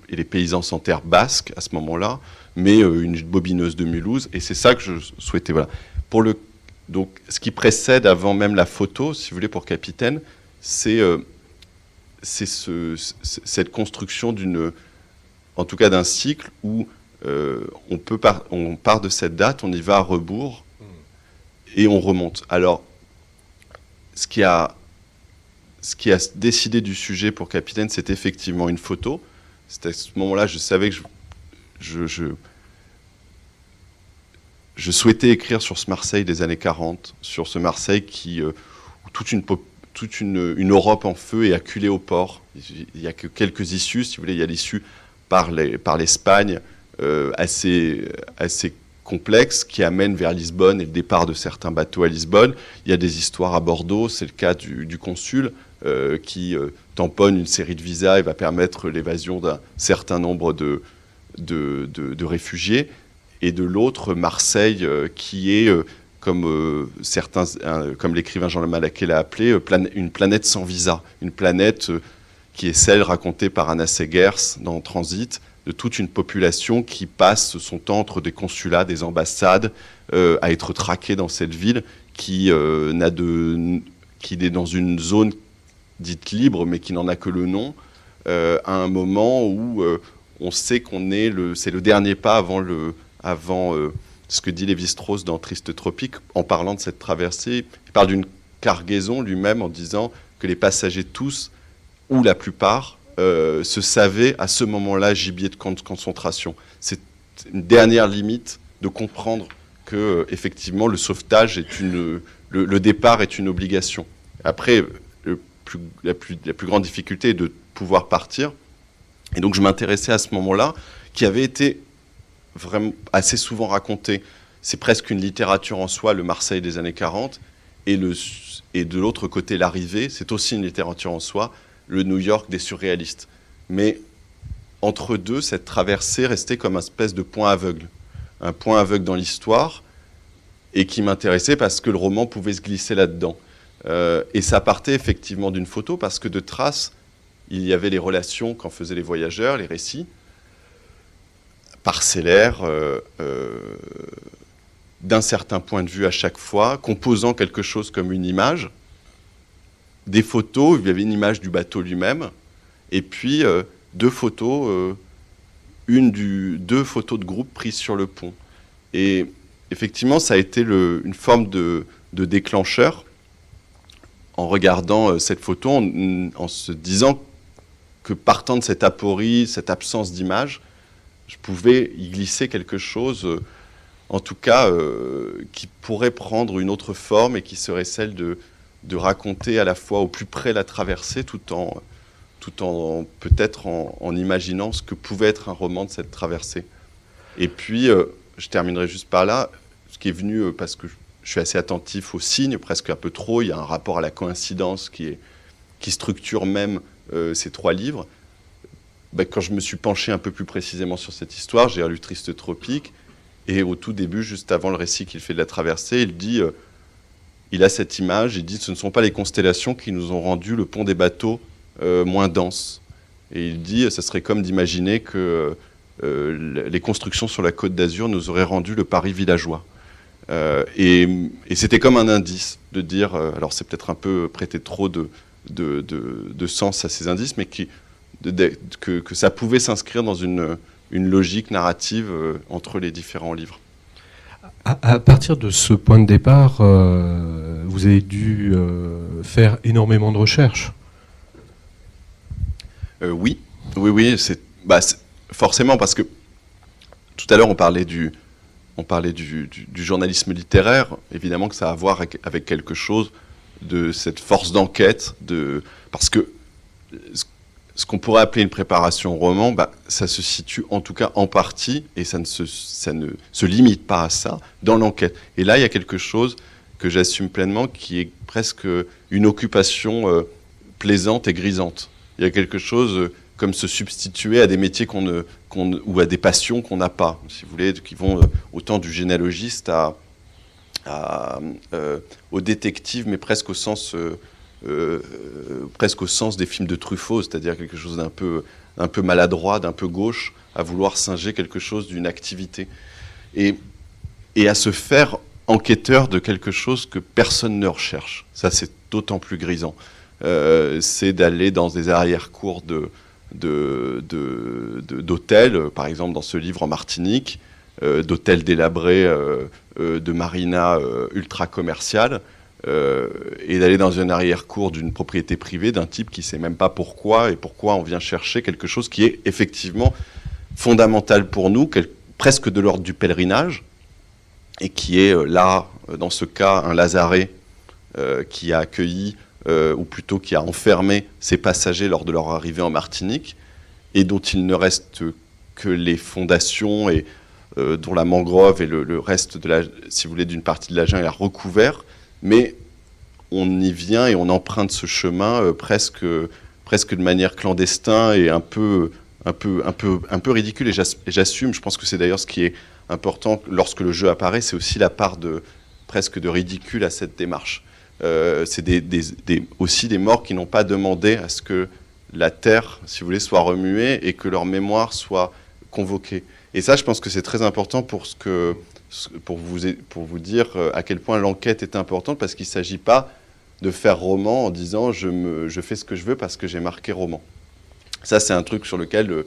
les paysans sans terre basques à ce moment-là, mais une bobineuse de Mulhouse, et c'est ça que je souhaitais. Voilà. Donc, ce qui précède, avant même la photo, si vous voulez, pour Capitaine, c'est cette construction en tout cas d'un cycle où on part de cette date, on y va à rebours, et on remonte. Alors, ce qui a décidé du sujet pour Capitaine, c'est effectivement une photo. C'est à ce moment-là, je savais que je souhaitais écrire sur ce Marseille des années 40, sur ce Marseille où toute une Europe en feu est acculée au port. Il n'y a que quelques issues, si vous voulez. Il y a l'issue par l'Espagne, assez complexe, qui amène vers Lisbonne et le départ de certains bateaux à Lisbonne. Il y a des histoires à Bordeaux, c'est le cas du consul, qui tamponne une série de visas et va permettre l'évasion d'un certain nombre de réfugiés. Et de l'autre, Marseille, qui est, comme l'écrivain Jean Le Malaquais l'a appelé, une planète sans visa. Une planète qui est celle racontée par Anna Segers dans Transit, de toute une population qui passe son temps entre des consulats, des ambassades, à être traquée dans cette ville, qui est dans une zone dite libre, mais qui n'en a que le nom, à un moment où on sait c'est le dernier pas avant ce que dit Lévi-Strauss dans Triste Tropique, en parlant de cette traversée. Il parle d'une cargaison lui-même en disant que les passagers tous, ou la plupart, se savaient à ce moment-là gibier de camp de concentration. C'est une dernière limite de comprendre que effectivement le sauvetage le départ est une obligation. Après, la plus grande difficulté est de pouvoir partir. Et donc je m'intéressais à ce moment-là, qui avait été vraiment assez souvent raconté. C'est presque une littérature en soi, le Marseille des années 40, et de l'autre côté, l'arrivée, c'est aussi une littérature en soi, le New York des surréalistes. Mais entre deux, cette traversée restait comme un espèce de point aveugle. Un point aveugle dans l'histoire, et qui m'intéressait parce que le roman pouvait se glisser là-dedans. Et ça partait effectivement d'une photo, parce que de traces, il y avait les relations qu'en faisaient les voyageurs, les récits, parcellaires, d'un certain point de vue à chaque fois, composant quelque chose comme une image. Des photos, il y avait une image du bateau lui-même, et puis deux photos de groupe prises sur le pont. Et effectivement, ça a été une forme de déclencheur, en regardant cette photo, en se disant que partant de cette aporie, cette absence d'image, je pouvais y glisser quelque chose, en tout cas, qui pourrait prendre une autre forme et qui serait celle de raconter à la fois au plus près la traversée, tout en peut-être en imaginant ce que pouvait être un roman de cette traversée. Et puis, je terminerai juste par là, ce qui est venu, parce que je suis assez attentif aux signes, presque un peu trop, il y a un rapport à la coïncidence qui structure même ces trois livres. Quand je me suis penché un peu plus précisément sur cette histoire, j'ai lu Triste Tropique, et au tout début, juste avant le récit qu'il fait de la traversée, il dit, il a cette image, il dit « Ce ne sont pas les constellations qui nous ont rendu le pont des bateaux moins dense ». Et il dit « Ça serait comme d'imaginer que les constructions sur la Côte d'Azur nous auraient rendu le Paris villageois ». Et c'était comme un indice de dire, alors c'est peut-être un peu prêter trop de sens à ces indices, mais que ça pouvait s'inscrire dans une logique narrative entre les différents livres. À partir de ce point de départ, vous avez dû faire énormément de recherches. Oui, c'est forcément, parce que tout à l'heure on parlait du journalisme littéraire. Évidemment que ça a à voir avec quelque chose de cette force d'enquête, parce que ce qu'on pourrait appeler une préparation au roman, ça se situe en tout cas en partie, et ça ne se limite pas à ça, dans l'enquête. Et là, il y a quelque chose que j'assume pleinement, qui est presque une occupation plaisante et grisante. Il y a quelque chose comme se substituer à des métiers ou à des passions qu'on n'a pas, si vous voulez, qui vont autant du généalogiste au détective, mais presque au sens des films de Truffaut, c'est-à-dire quelque chose d'un peu maladroit, d'un peu gauche, à vouloir singer quelque chose d'une activité. Et à se faire enquêteur de quelque chose que personne ne recherche. Ça, c'est d'autant plus grisant. C'est d'aller dans des arrière-cours d'hôtels, par exemple dans ce livre en Martinique, d'hôtels délabrés, de marinas ultra commerciales, et d'aller dans un arrière-cour d'une propriété privée d'un type qui ne sait même pas pourquoi on vient chercher quelque chose qui est effectivement fondamental pour nous, presque de l'ordre du pèlerinage, et qui est là, dans ce cas, un lazaret qui a accueilli, ou plutôt qui a enfermé ses passagers lors de leur arrivée en Martinique, et dont il ne reste que les fondations, et dont la mangrove et le reste, si vous voulez, d'une partie de la jungle est recouvert, mais on y vient et on emprunte ce chemin presque de manière clandestine et un peu ridicule, et j'assume. Je pense que c'est d'ailleurs ce qui est important lorsque le jeu apparaît, c'est aussi la part presque de ridicule à cette démarche. C'est aussi des morts qui n'ont pas demandé à ce que la terre, si vous voulez, soit remuée et que leur mémoire soit convoquée. Et ça, je pense que c'est très important pour vous dire à quel point l'enquête est importante, parce qu'il ne s'agit pas de faire roman en disant je fais ce que je veux parce que j'ai marqué roman. Ça, c'est un truc sur lequel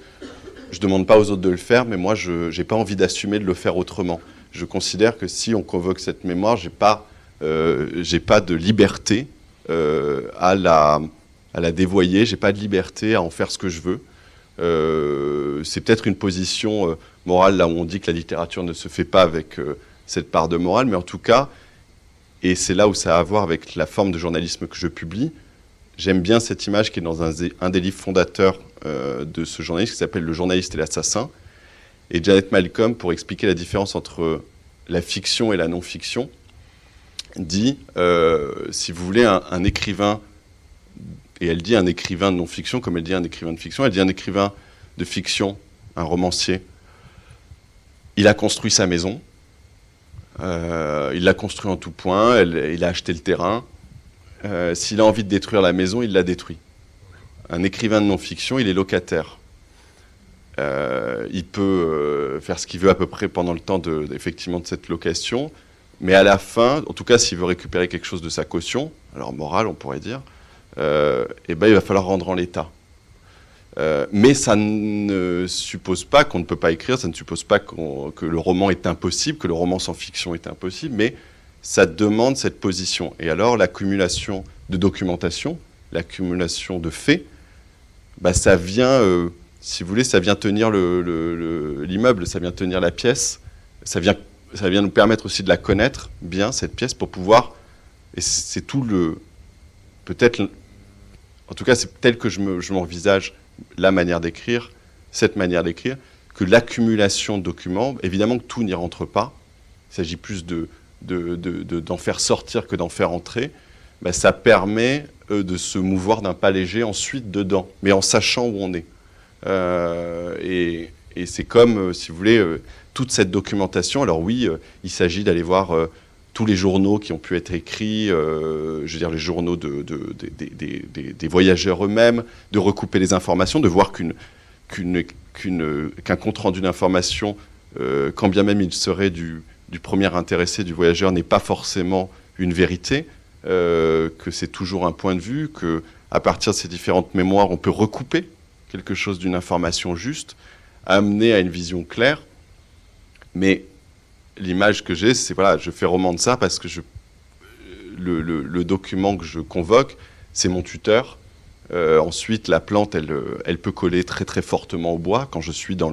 je ne demande pas aux autres de le faire, mais moi, je n'ai pas envie d'assumer de le faire autrement. Je considère que si on convoque cette mémoire, j'ai pas de liberté à la dévoyer, j'ai pas de liberté à en faire ce que je veux. C'est peut-être une position morale, là où on dit que la littérature ne se fait pas avec cette part de morale, mais en tout cas, et c'est là où ça a à voir avec la forme de journalisme que je publie, j'aime bien cette image qui est dans un des livres fondateurs de ce journaliste, qui s'appelle « Le journaliste et l'assassin ». Et Janet Malcolm, pour expliquer la différence entre la fiction et la non-fiction, dit, si vous voulez, un écrivain, et elle dit un écrivain de non-fiction, comme elle dit un écrivain de fiction, elle dit un écrivain de fiction, un romancier, il a construit sa maison, il l'a construit en tout point, il a acheté le terrain, s'il a envie de détruire la maison, il la détruit. Un écrivain de non-fiction, il est locataire. Il peut faire ce qu'il veut à peu près pendant le temps effectivement de cette location, mais à la fin, en tout cas s'il veut récupérer quelque chose de sa caution, alors morale on pourrait dire, il va falloir rendre en l'état. Mais ça ne suppose pas qu'on ne peut pas écrire, ça ne suppose pas que le roman est impossible, que le roman sans fiction est impossible, mais ça demande cette position. Et alors l'accumulation de documentation, l'accumulation de faits, ça vient, si vous voulez, ça vient tenir l'immeuble, ça vient tenir la pièce, ça vient nous permettre aussi de la connaître bien, cette pièce, pour pouvoir, et c'est tout peut-être, en tout cas c'est tel que je m'envisage la manière d'écrire, cette manière d'écrire, que l'accumulation de documents, évidemment que tout n'y rentre pas, il s'agit plus d'en faire sortir que d'en faire entrer, ça permet de se mouvoir d'un pas léger ensuite dedans, mais en sachant où on est. Et c'est comme, si vous voulez, toute cette documentation. Alors oui, il s'agit d'aller voir tous les journaux qui ont pu être écrits, je veux dire les journaux des voyageurs eux-mêmes, de recouper les informations, de voir qu'un compte-rendu d'information, quand bien même il serait du premier intéressé, du voyageur, n'est pas forcément une vérité, que c'est toujours un point de vue, qu'à partir de ces différentes mémoires, on peut recouper quelque chose d'une information juste, amener à une vision claire. Mais l'image que j'ai, c'est, voilà, je fais roman de ça parce que le document que je convoque, c'est mon tuteur. Ensuite, la plante, elle peut coller très très fortement au bois quand je suis dans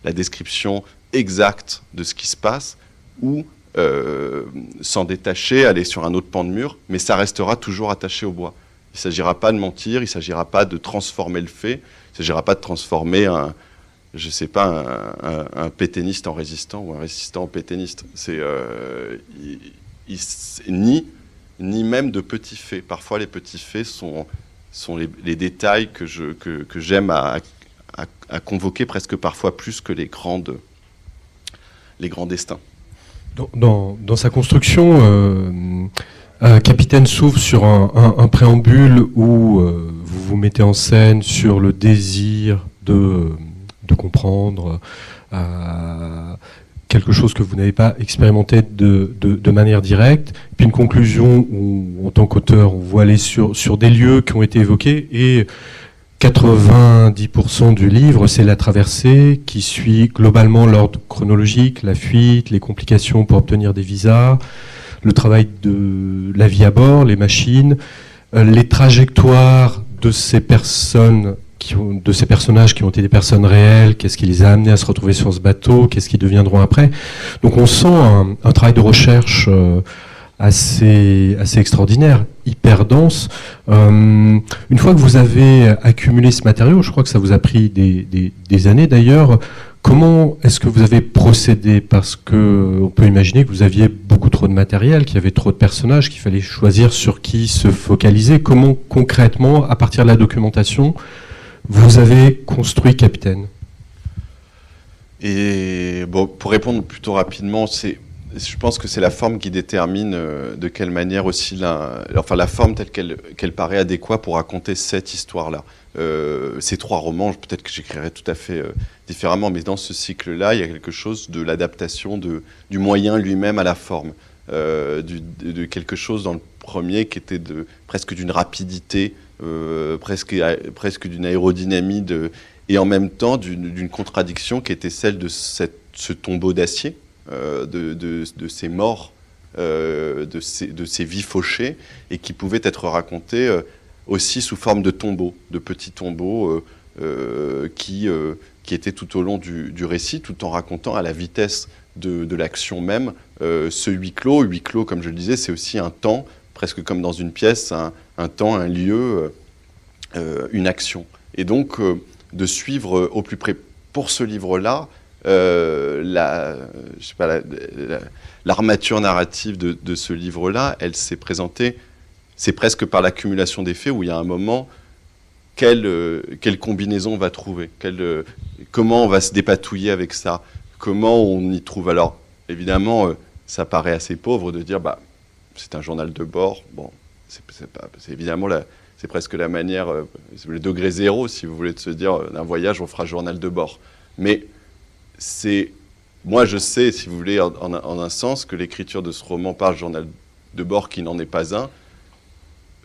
la description exacte de ce qui se passe, ou s'en détacher, aller sur un autre pan de mur, mais ça restera toujours attaché au bois. Il ne s'agira pas de mentir, il ne s'agira pas de transformer le fait, il ne s'agira pas de transformer un pétainiste en résistant ou un résistant en pétainiste. Ni même de petits faits. Parfois, les petits faits sont les détails que j'aime à convoquer presque parfois plus que les grands destins. Dans sa construction, Capitaine s'ouvre sur un préambule où vous vous mettez en scène sur le désir de comprendre quelque chose que vous n'avez pas expérimenté de manière directe, puis une conclusion où, en tant qu'auteur, on voit aller sur des lieux qui ont été évoqués, et 90% du livre, c'est la traversée qui suit globalement l'ordre chronologique, la fuite, les complications pour obtenir des visas, le travail de la vie à bord, les machines, les trajectoires de ces personnages qui ont été des personnes réelles, qu'est-ce qui les a amenés à se retrouver sur ce bateau, qu'est-ce qu'ils deviendront après. Donc on sent un travail de recherche assez extraordinaire, hyper dense. Une fois que vous avez accumulé ce matériau, je crois que ça vous a pris des années d'ailleurs, comment est-ce que vous avez procédé? Parce qu'on peut imaginer que vous aviez beaucoup trop de matériel, qu'il y avait trop de personnages, qu'il fallait choisir sur qui se focaliser. Comment concrètement, à partir de la documentation, vous avez construit Capitaine? Et bon, pour répondre plutôt rapidement, je pense que c'est la forme qui détermine de quelle manière aussi la forme telle qu'elle paraît adéquate pour raconter cette histoire-là. Ces trois romans, peut-être que j'écrirais tout à fait différemment, mais dans ce cycle-là, il y a quelque chose de l'adaptation du moyen lui-même à la forme, de quelque chose dans le premier qui était presque d'une rapidité, presque d'une aérodynamie, et en même temps d'une contradiction qui était celle de ce tombeau d'acier, de ces morts, de ces vies fauchées, et qui pouvaient être racontées aussi sous forme de tombeaux, de petits tombeaux qui étaient tout au long du récit, tout en racontant à la vitesse de l'action même ce huis clos. Huis clos, comme je le disais, c'est aussi un temps, presque comme dans une pièce, un temps, un lieu, une action. Et donc, de suivre au plus près, pour ce livre-là, l'armature narrative de ce livre-là, elle s'est présentée, c'est presque par l'accumulation des faits, où il y a un moment, quelle combinaison on va trouver, comment on va se dépatouiller avec ça, comment on y trouve. Alors, évidemment, ça paraît assez pauvre de dire, c'est un journal de bord. Bon, c'est évidemment c'est presque la manière, le degré zéro, si vous voulez, de se dire, d'un voyage, on fera journal de bord. Mais moi, je sais, si vous voulez, en un sens, que l'écriture de ce roman par journal de bord, qui n'en est pas un,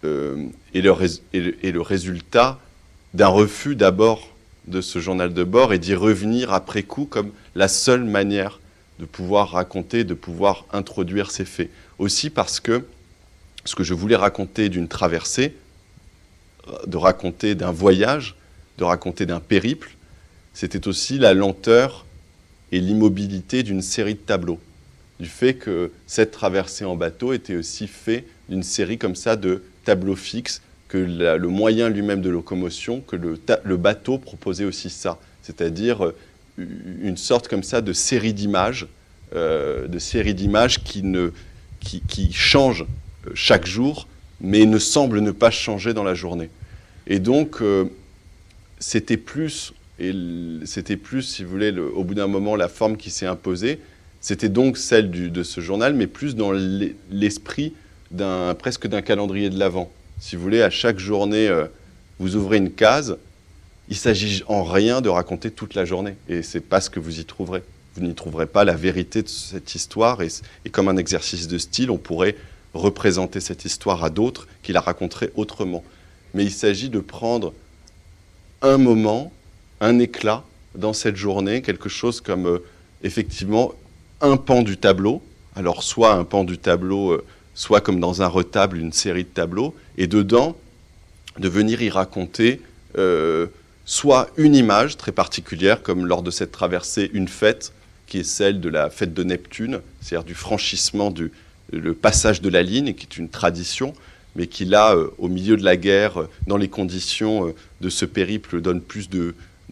est le résultat d'un refus d'abord de ce journal de bord et d'y revenir après coup comme la seule manière de pouvoir raconter, de pouvoir introduire ces faits. Aussi parce que ce que je voulais raconter d'une traversée, de raconter d'un voyage, de raconter d'un périple, c'était aussi la lenteur et l'immobilité d'une série de tableaux. Du fait que cette traversée en bateau était aussi fait d'une série comme ça de tableaux fixes, que le moyen lui-même de locomotion, que le bateau proposait aussi ça. C'est-à-dire une sorte comme ça de série d'images, qui changent chaque jour, mais ne semblent ne pas changer dans la journée. Et donc, c'était plus, si vous voulez, au bout d'un moment, la forme qui s'est imposée, c'était donc celle de ce journal, mais plus dans l'esprit presque d'un calendrier de l'Avent. Si vous voulez, à chaque journée, vous ouvrez une case, il s'agit en rien de raconter toute la journée. Et ce n'est pas ce que vous y trouverez. Vous n'y trouverez pas la vérité de cette histoire. Et comme un exercice de style, on pourrait représenter cette histoire à d'autres qui la raconteraient autrement. Mais il s'agit de prendre un moment, un éclat dans cette journée, quelque chose comme, effectivement, un pan du tableau. Alors, soit un pan du tableau, soit comme dans un retable, une série de tableaux, et dedans, de venir y raconter soit une image très particulière, comme lors de cette traversée, une fête, qui est celle de la fête de Neptune, c'est-à-dire du franchissement, le passage de la ligne, qui est une tradition, mais qui là, au milieu de la guerre, dans les conditions de ce périple, donne plus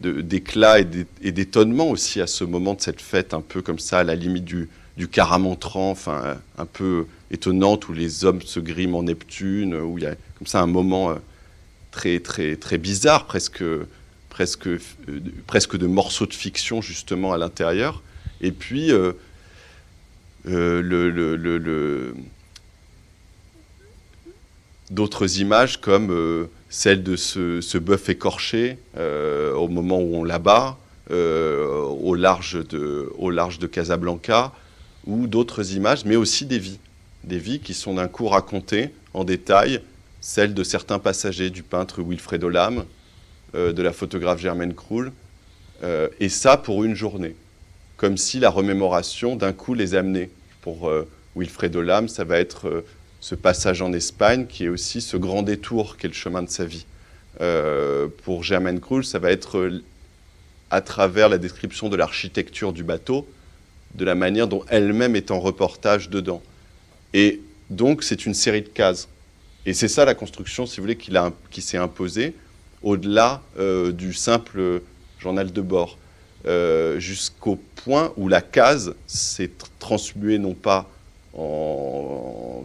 d'éclat et d'étonnement aussi à ce moment de cette fête, un peu comme ça, à la limite du caramantrant, enfin, un peu étonnante, où les hommes se griment en Neptune, où il y a comme ça un moment très, très, très bizarre, presque de morceaux de fiction, justement, à l'intérieur. Et puis, d'autres images comme celle de ce bœuf écorché au moment où on l'abat au large de Casablanca, ou d'autres images, mais aussi des vies qui sont d'un coup racontées en détail, celles de certains passagers, du peintre Wilfredo Lam, de la photographe Germaine Krull, et ça pour une journée, comme si la remémoration d'un coup les amenait. Pour Wilfredo Lam, ça va être ce passage en Espagne qui est aussi ce grand détour qu'est le chemin de sa vie. Pour Germaine Krull, ça va être à travers la description de l'architecture du bateau, de la manière dont elle-même est en reportage dedans. Et donc, c'est une série de cases. Et c'est ça la construction, si vous voulez, qui s'est imposée, au-delà du simple journal de bord, jusqu'au point où la case s'est transmuée non pas en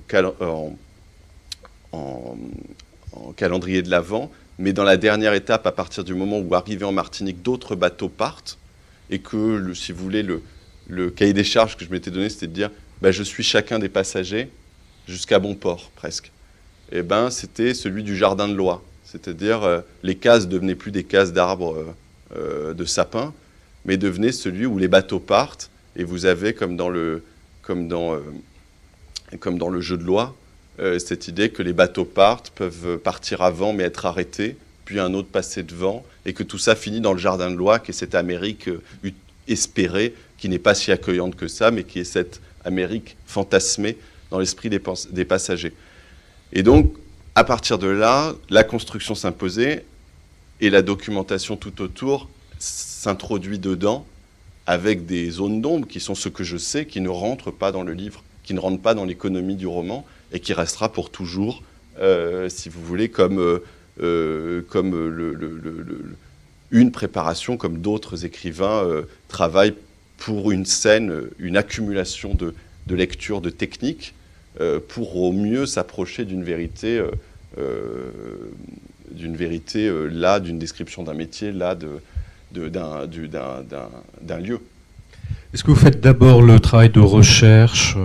calendrier de l'Avent, mais dans la dernière étape, à partir du moment où, arrivé en Martinique, d'autres bateaux partent, et que, si vous voulez, le cahier des charges que je m'étais donné, c'était de dire je suis chacun des passagers jusqu'à bon port, presque. Et c'était celui du jardin de loi. C'est-à-dire, les cases devenaient plus des cases d'arbres de sapins, mais devenaient celui où les bateaux partent, et vous avez, comme dans le jeu de loi, cette idée que les bateaux peuvent partir avant, mais être arrêtés, puis un autre passer devant, et que tout ça finit dans le jardin de loi, qui est cette Amérique espérée, qui n'est pas si accueillante que ça, mais qui est cette Amérique fantasmée dans l'esprit des passagers. Et donc, à partir de là, la construction s'imposait, et la documentation tout autour s'introduit dedans, avec des zones d'ombre qui sont ce que je sais, qui ne rentrent pas dans le livre, qui ne rentrent pas dans l'économie du roman, et qui restera pour toujours, si vous voulez, comme une préparation, comme d'autres écrivains travaillent pour une scène, une accumulation de lectures, de techniques, pour au mieux s'approcher d'une vérité, là, d'une description d'un métier, là, d'un lieu. Est-ce que vous faites d'abord le travail de recherche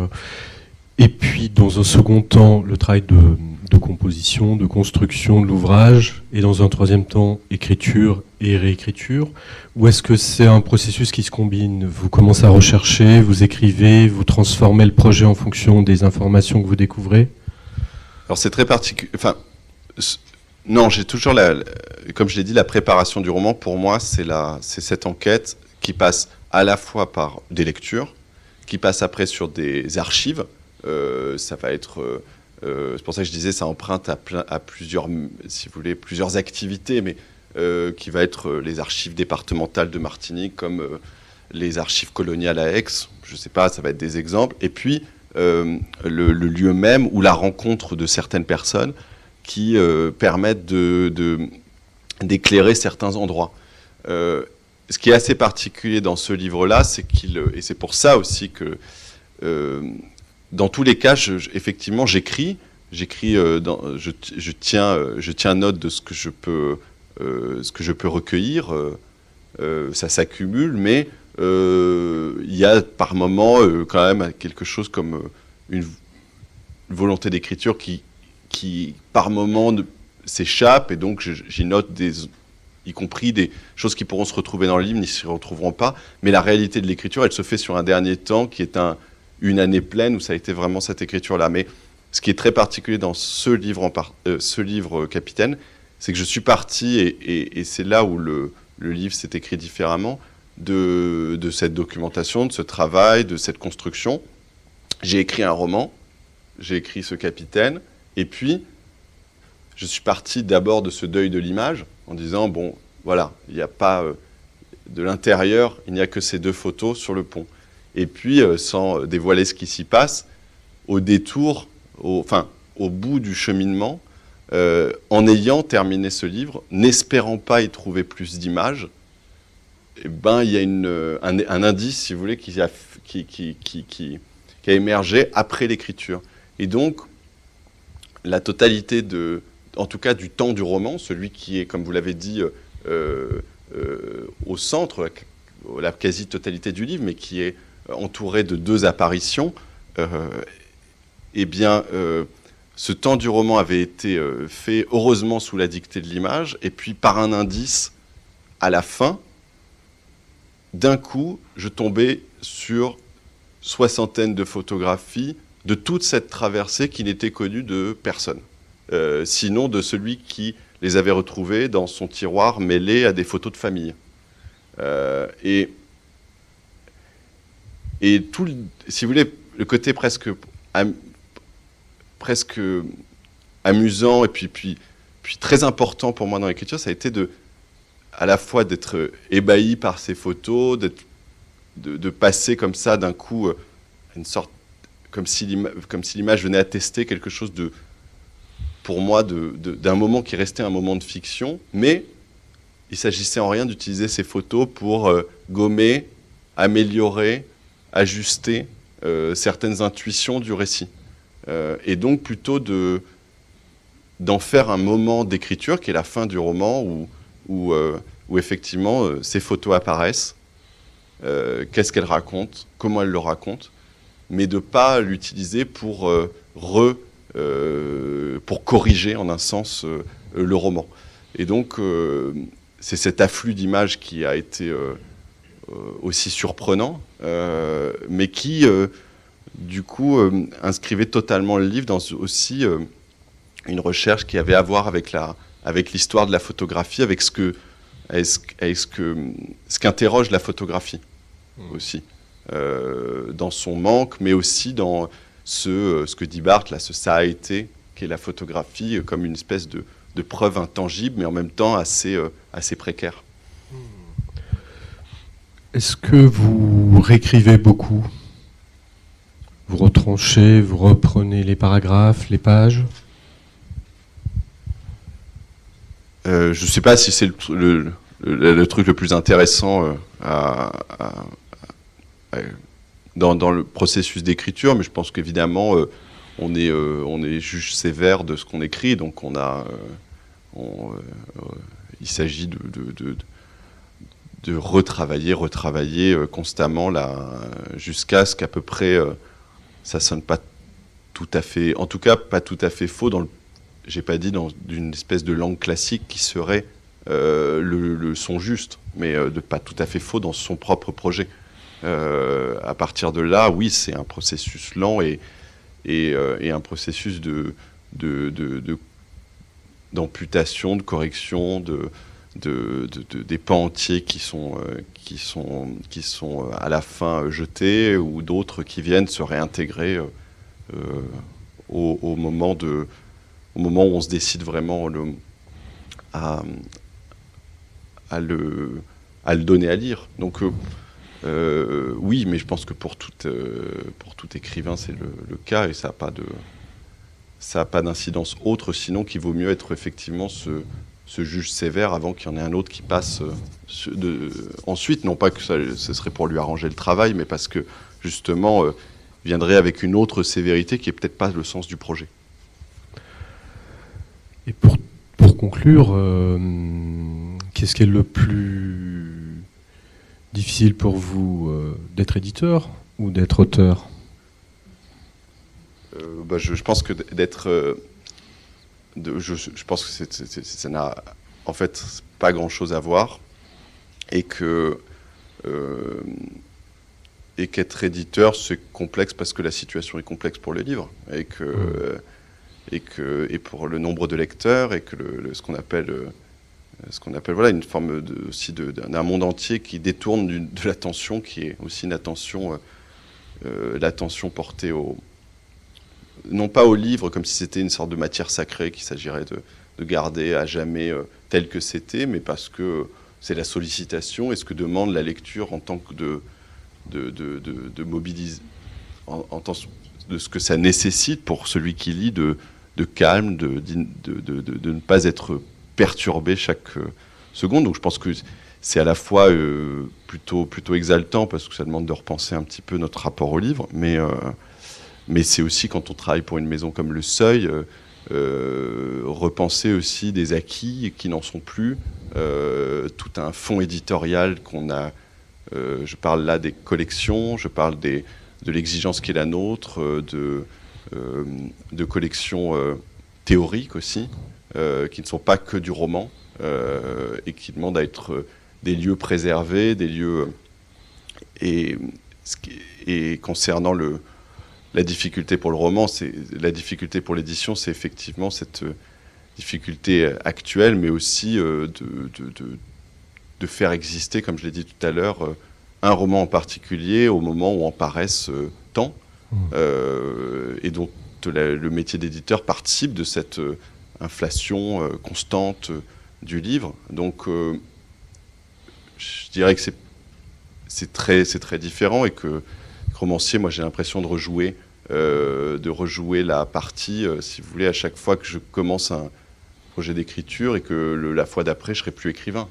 et puis, dans un second temps, le travail de composition, de construction de l'ouvrage, et dans un troisième temps, écriture et réécriture? Ou est-ce que c'est un processus qui se combine? Vous commencez à rechercher, vous écrivez, vous transformez le projet en fonction des informations que vous découvrez? Alors c'est très particulier. Enfin, non, j'ai toujours, comme je l'ai dit, la préparation du roman, pour moi, c'est cette enquête qui passe à la fois par des lectures, qui passe après sur des archives. Ça va être, c'est pour ça que je disais, ça emprunte à plusieurs, si vous voulez, plusieurs activités, mais qui va être les archives départementales de Martinique, comme les archives coloniales à Aix, je ne sais pas, ça va être des exemples, et puis le lieu même ou la rencontre de certaines personnes qui permettent d'éclairer certains endroits. Ce qui est assez particulier dans ce livre-là, c'est et c'est pour ça aussi que dans tous les cas, effectivement, j'écris, je tiens note de ce que je peux recueillir. Ça s'accumule, mais il y a par moments quand même quelque chose comme une volonté d'écriture qui par moments s'échappe, et donc j'y note y compris des choses qui pourront se retrouver dans le livre, n'y se retrouveront pas. Mais la réalité de l'écriture, elle se fait sur un dernier temps qui est une année pleine où ça a été vraiment cette écriture-là. Mais ce qui est très particulier dans ce livre Capitaine, c'est que je suis parti, et c'est là où le livre s'est écrit différemment, de cette documentation, de ce travail, de cette construction. J'ai écrit un roman, j'ai écrit ce Capitaine, et puis je suis parti d'abord de ce deuil de l'image, en disant, bon, voilà, il n'y a pas de l'intérieur, il n'y a que ces deux photos sur le pont. Et puis, sans dévoiler ce qui s'y passe, au détour, au bout du cheminement, en ayant terminé ce livre, n'espérant pas y trouver plus d'images, eh ben, il y a un indice, si vous voulez, qui a émergé après l'écriture. Et donc, la totalité en tout cas du temps du roman, celui qui est, comme vous l'avez dit, au centre, la quasi-totalité du livre, mais qui est entouré de 2 apparitions, eh bien, ce temps du roman avait été fait, heureusement, sous la dictée de l'image, et puis par un indice, à la fin, d'un coup, je tombais sur 60aine de photographies de toute cette traversée qui n'était connue de personne. Sinon de celui qui les avait retrouvées dans son tiroir mêlé à des photos de famille. Et tout, si vous voulez, le côté presque amusant et puis très important pour moi dans l'écriture, ça a été à la fois d'être ébahi par ces photos, de passer comme ça d'un coup une sorte, comme si l'image venait attester quelque chose pour moi, d'un moment qui restait un moment de fiction, mais il s'agissait en rien d'utiliser ces photos pour gommer, améliorer, ajuster certaines intuitions du récit. Et donc plutôt d'en faire un moment d'écriture qui est la fin du roman où effectivement ces photos apparaissent, qu'est-ce qu'elles racontent, comment elles le racontent, mais de ne pas l'utiliser pour corriger en un sens le roman. Et donc c'est cet afflux d'images qui a été aussi surprenant, mais qui du coup inscrivait totalement le livre dans aussi une recherche qui avait à voir avec l'histoire de la photographie, avec ce qu'interroge la photographie aussi, dans son manque, mais aussi dans ce que dit Barthes, là, ça a été, qui est la photographie comme une espèce de preuve intangible, mais en même temps assez précaire. Est-ce que vous réécrivez beaucoup ? Vous retranchez, vous reprenez les paragraphes, les pages ? Je ne sais pas si c'est le truc le plus intéressant dans le processus d'écriture, mais je pense qu'évidemment, on est juge sévère de ce qu'on écrit, donc il s'agit de retravailler constamment jusqu'à ce qu'à peu près ça sonne pas tout à fait, en tout cas pas tout à fait faux j'ai pas dit dans une espèce de langue classique qui serait le son juste, mais de pas tout à fait faux dans son propre projet. À partir de là, oui, c'est un processus lent et un processus d'amputation, de correction, des pans entiers qui sont à la fin jetés, ou d'autres qui viennent se réintégrer au moment où on se décide vraiment à le donner à lire. Donc oui, mais je pense que pour tout écrivain, c'est le cas, et ça n'a pas d'incidence autre, sinon qu'il vaut mieux être effectivement ce juge sévère avant qu'il y en ait un autre qui passe ensuite. Non pas que ce serait pour lui arranger le travail, mais parce que justement viendrait avec une autre sévérité qui n'est peut-être pas le sens du projet. Et pour conclure, qu'est-ce qui est le plus difficile pour vous, d'être éditeur ou d'être auteur ? Je pense que je pense que ça n'a en fait pas grand-chose à voir, et qu'être éditeur, c'est complexe parce que la situation est complexe pour le livre, et pour le nombre de lecteurs, et que ce qu'on appelle voilà, une forme aussi d'un monde entier qui détourne de l'attention, qui est aussi une attention, l'attention portée non pas au livre comme si c'était une sorte de matière sacrée qu'il s'agirait de garder à jamais tel que c'était, mais parce que c'est la sollicitation et ce que demande la lecture en tant que de mobiliser, en tant de ce que ça nécessite pour celui qui lit, de calme, de ne pas être perturbé chaque seconde. Donc je pense que c'est à la fois plutôt exaltant, parce que ça demande de repenser un petit peu notre rapport au livre, mais c'est aussi, quand on travaille pour une maison comme Le Seuil, repenser aussi des acquis qui n'en sont plus, tout un fonds éditorial qu'on a. Je parle là des collections, je parle de l'exigence qui est la nôtre, de collections théoriques aussi, qui ne sont pas que du roman, et qui demandent à être des lieux préservés, des lieux... Et concernant la difficulté pour le roman, la difficulté pour l'édition, c'est effectivement cette difficulté actuelle, mais aussi de faire exister, comme je l'ai dit tout à l'heure, un roman en particulier au moment où en paraissent tant, et dont le métier d'éditeur participe de cette inflation constante du livre. Donc je dirais que c'est très différent, et que romancier, moi j'ai l'impression de rejouer la partie, si vous voulez, à chaque fois que je commence un projet d'écriture, et que la fois d'après je serai plus écrivain.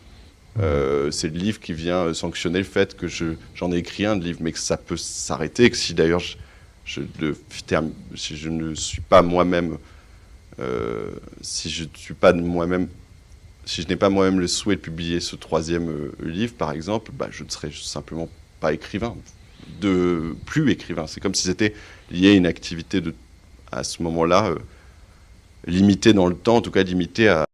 C'est le livre qui vient sanctionner le fait que j'en ai écrit un de livre, mais que ça peut s'arrêter, et que si d'ailleurs si je ne suis pas moi-même, si je n'ai pas moi-même le souhait de publier ce troisième livre, par exemple, je ne serai simplement pas écrivain, plus écrivain. C'est comme si c'était lié à une activité à ce moment-là, limitée dans le temps, en tout cas limitée à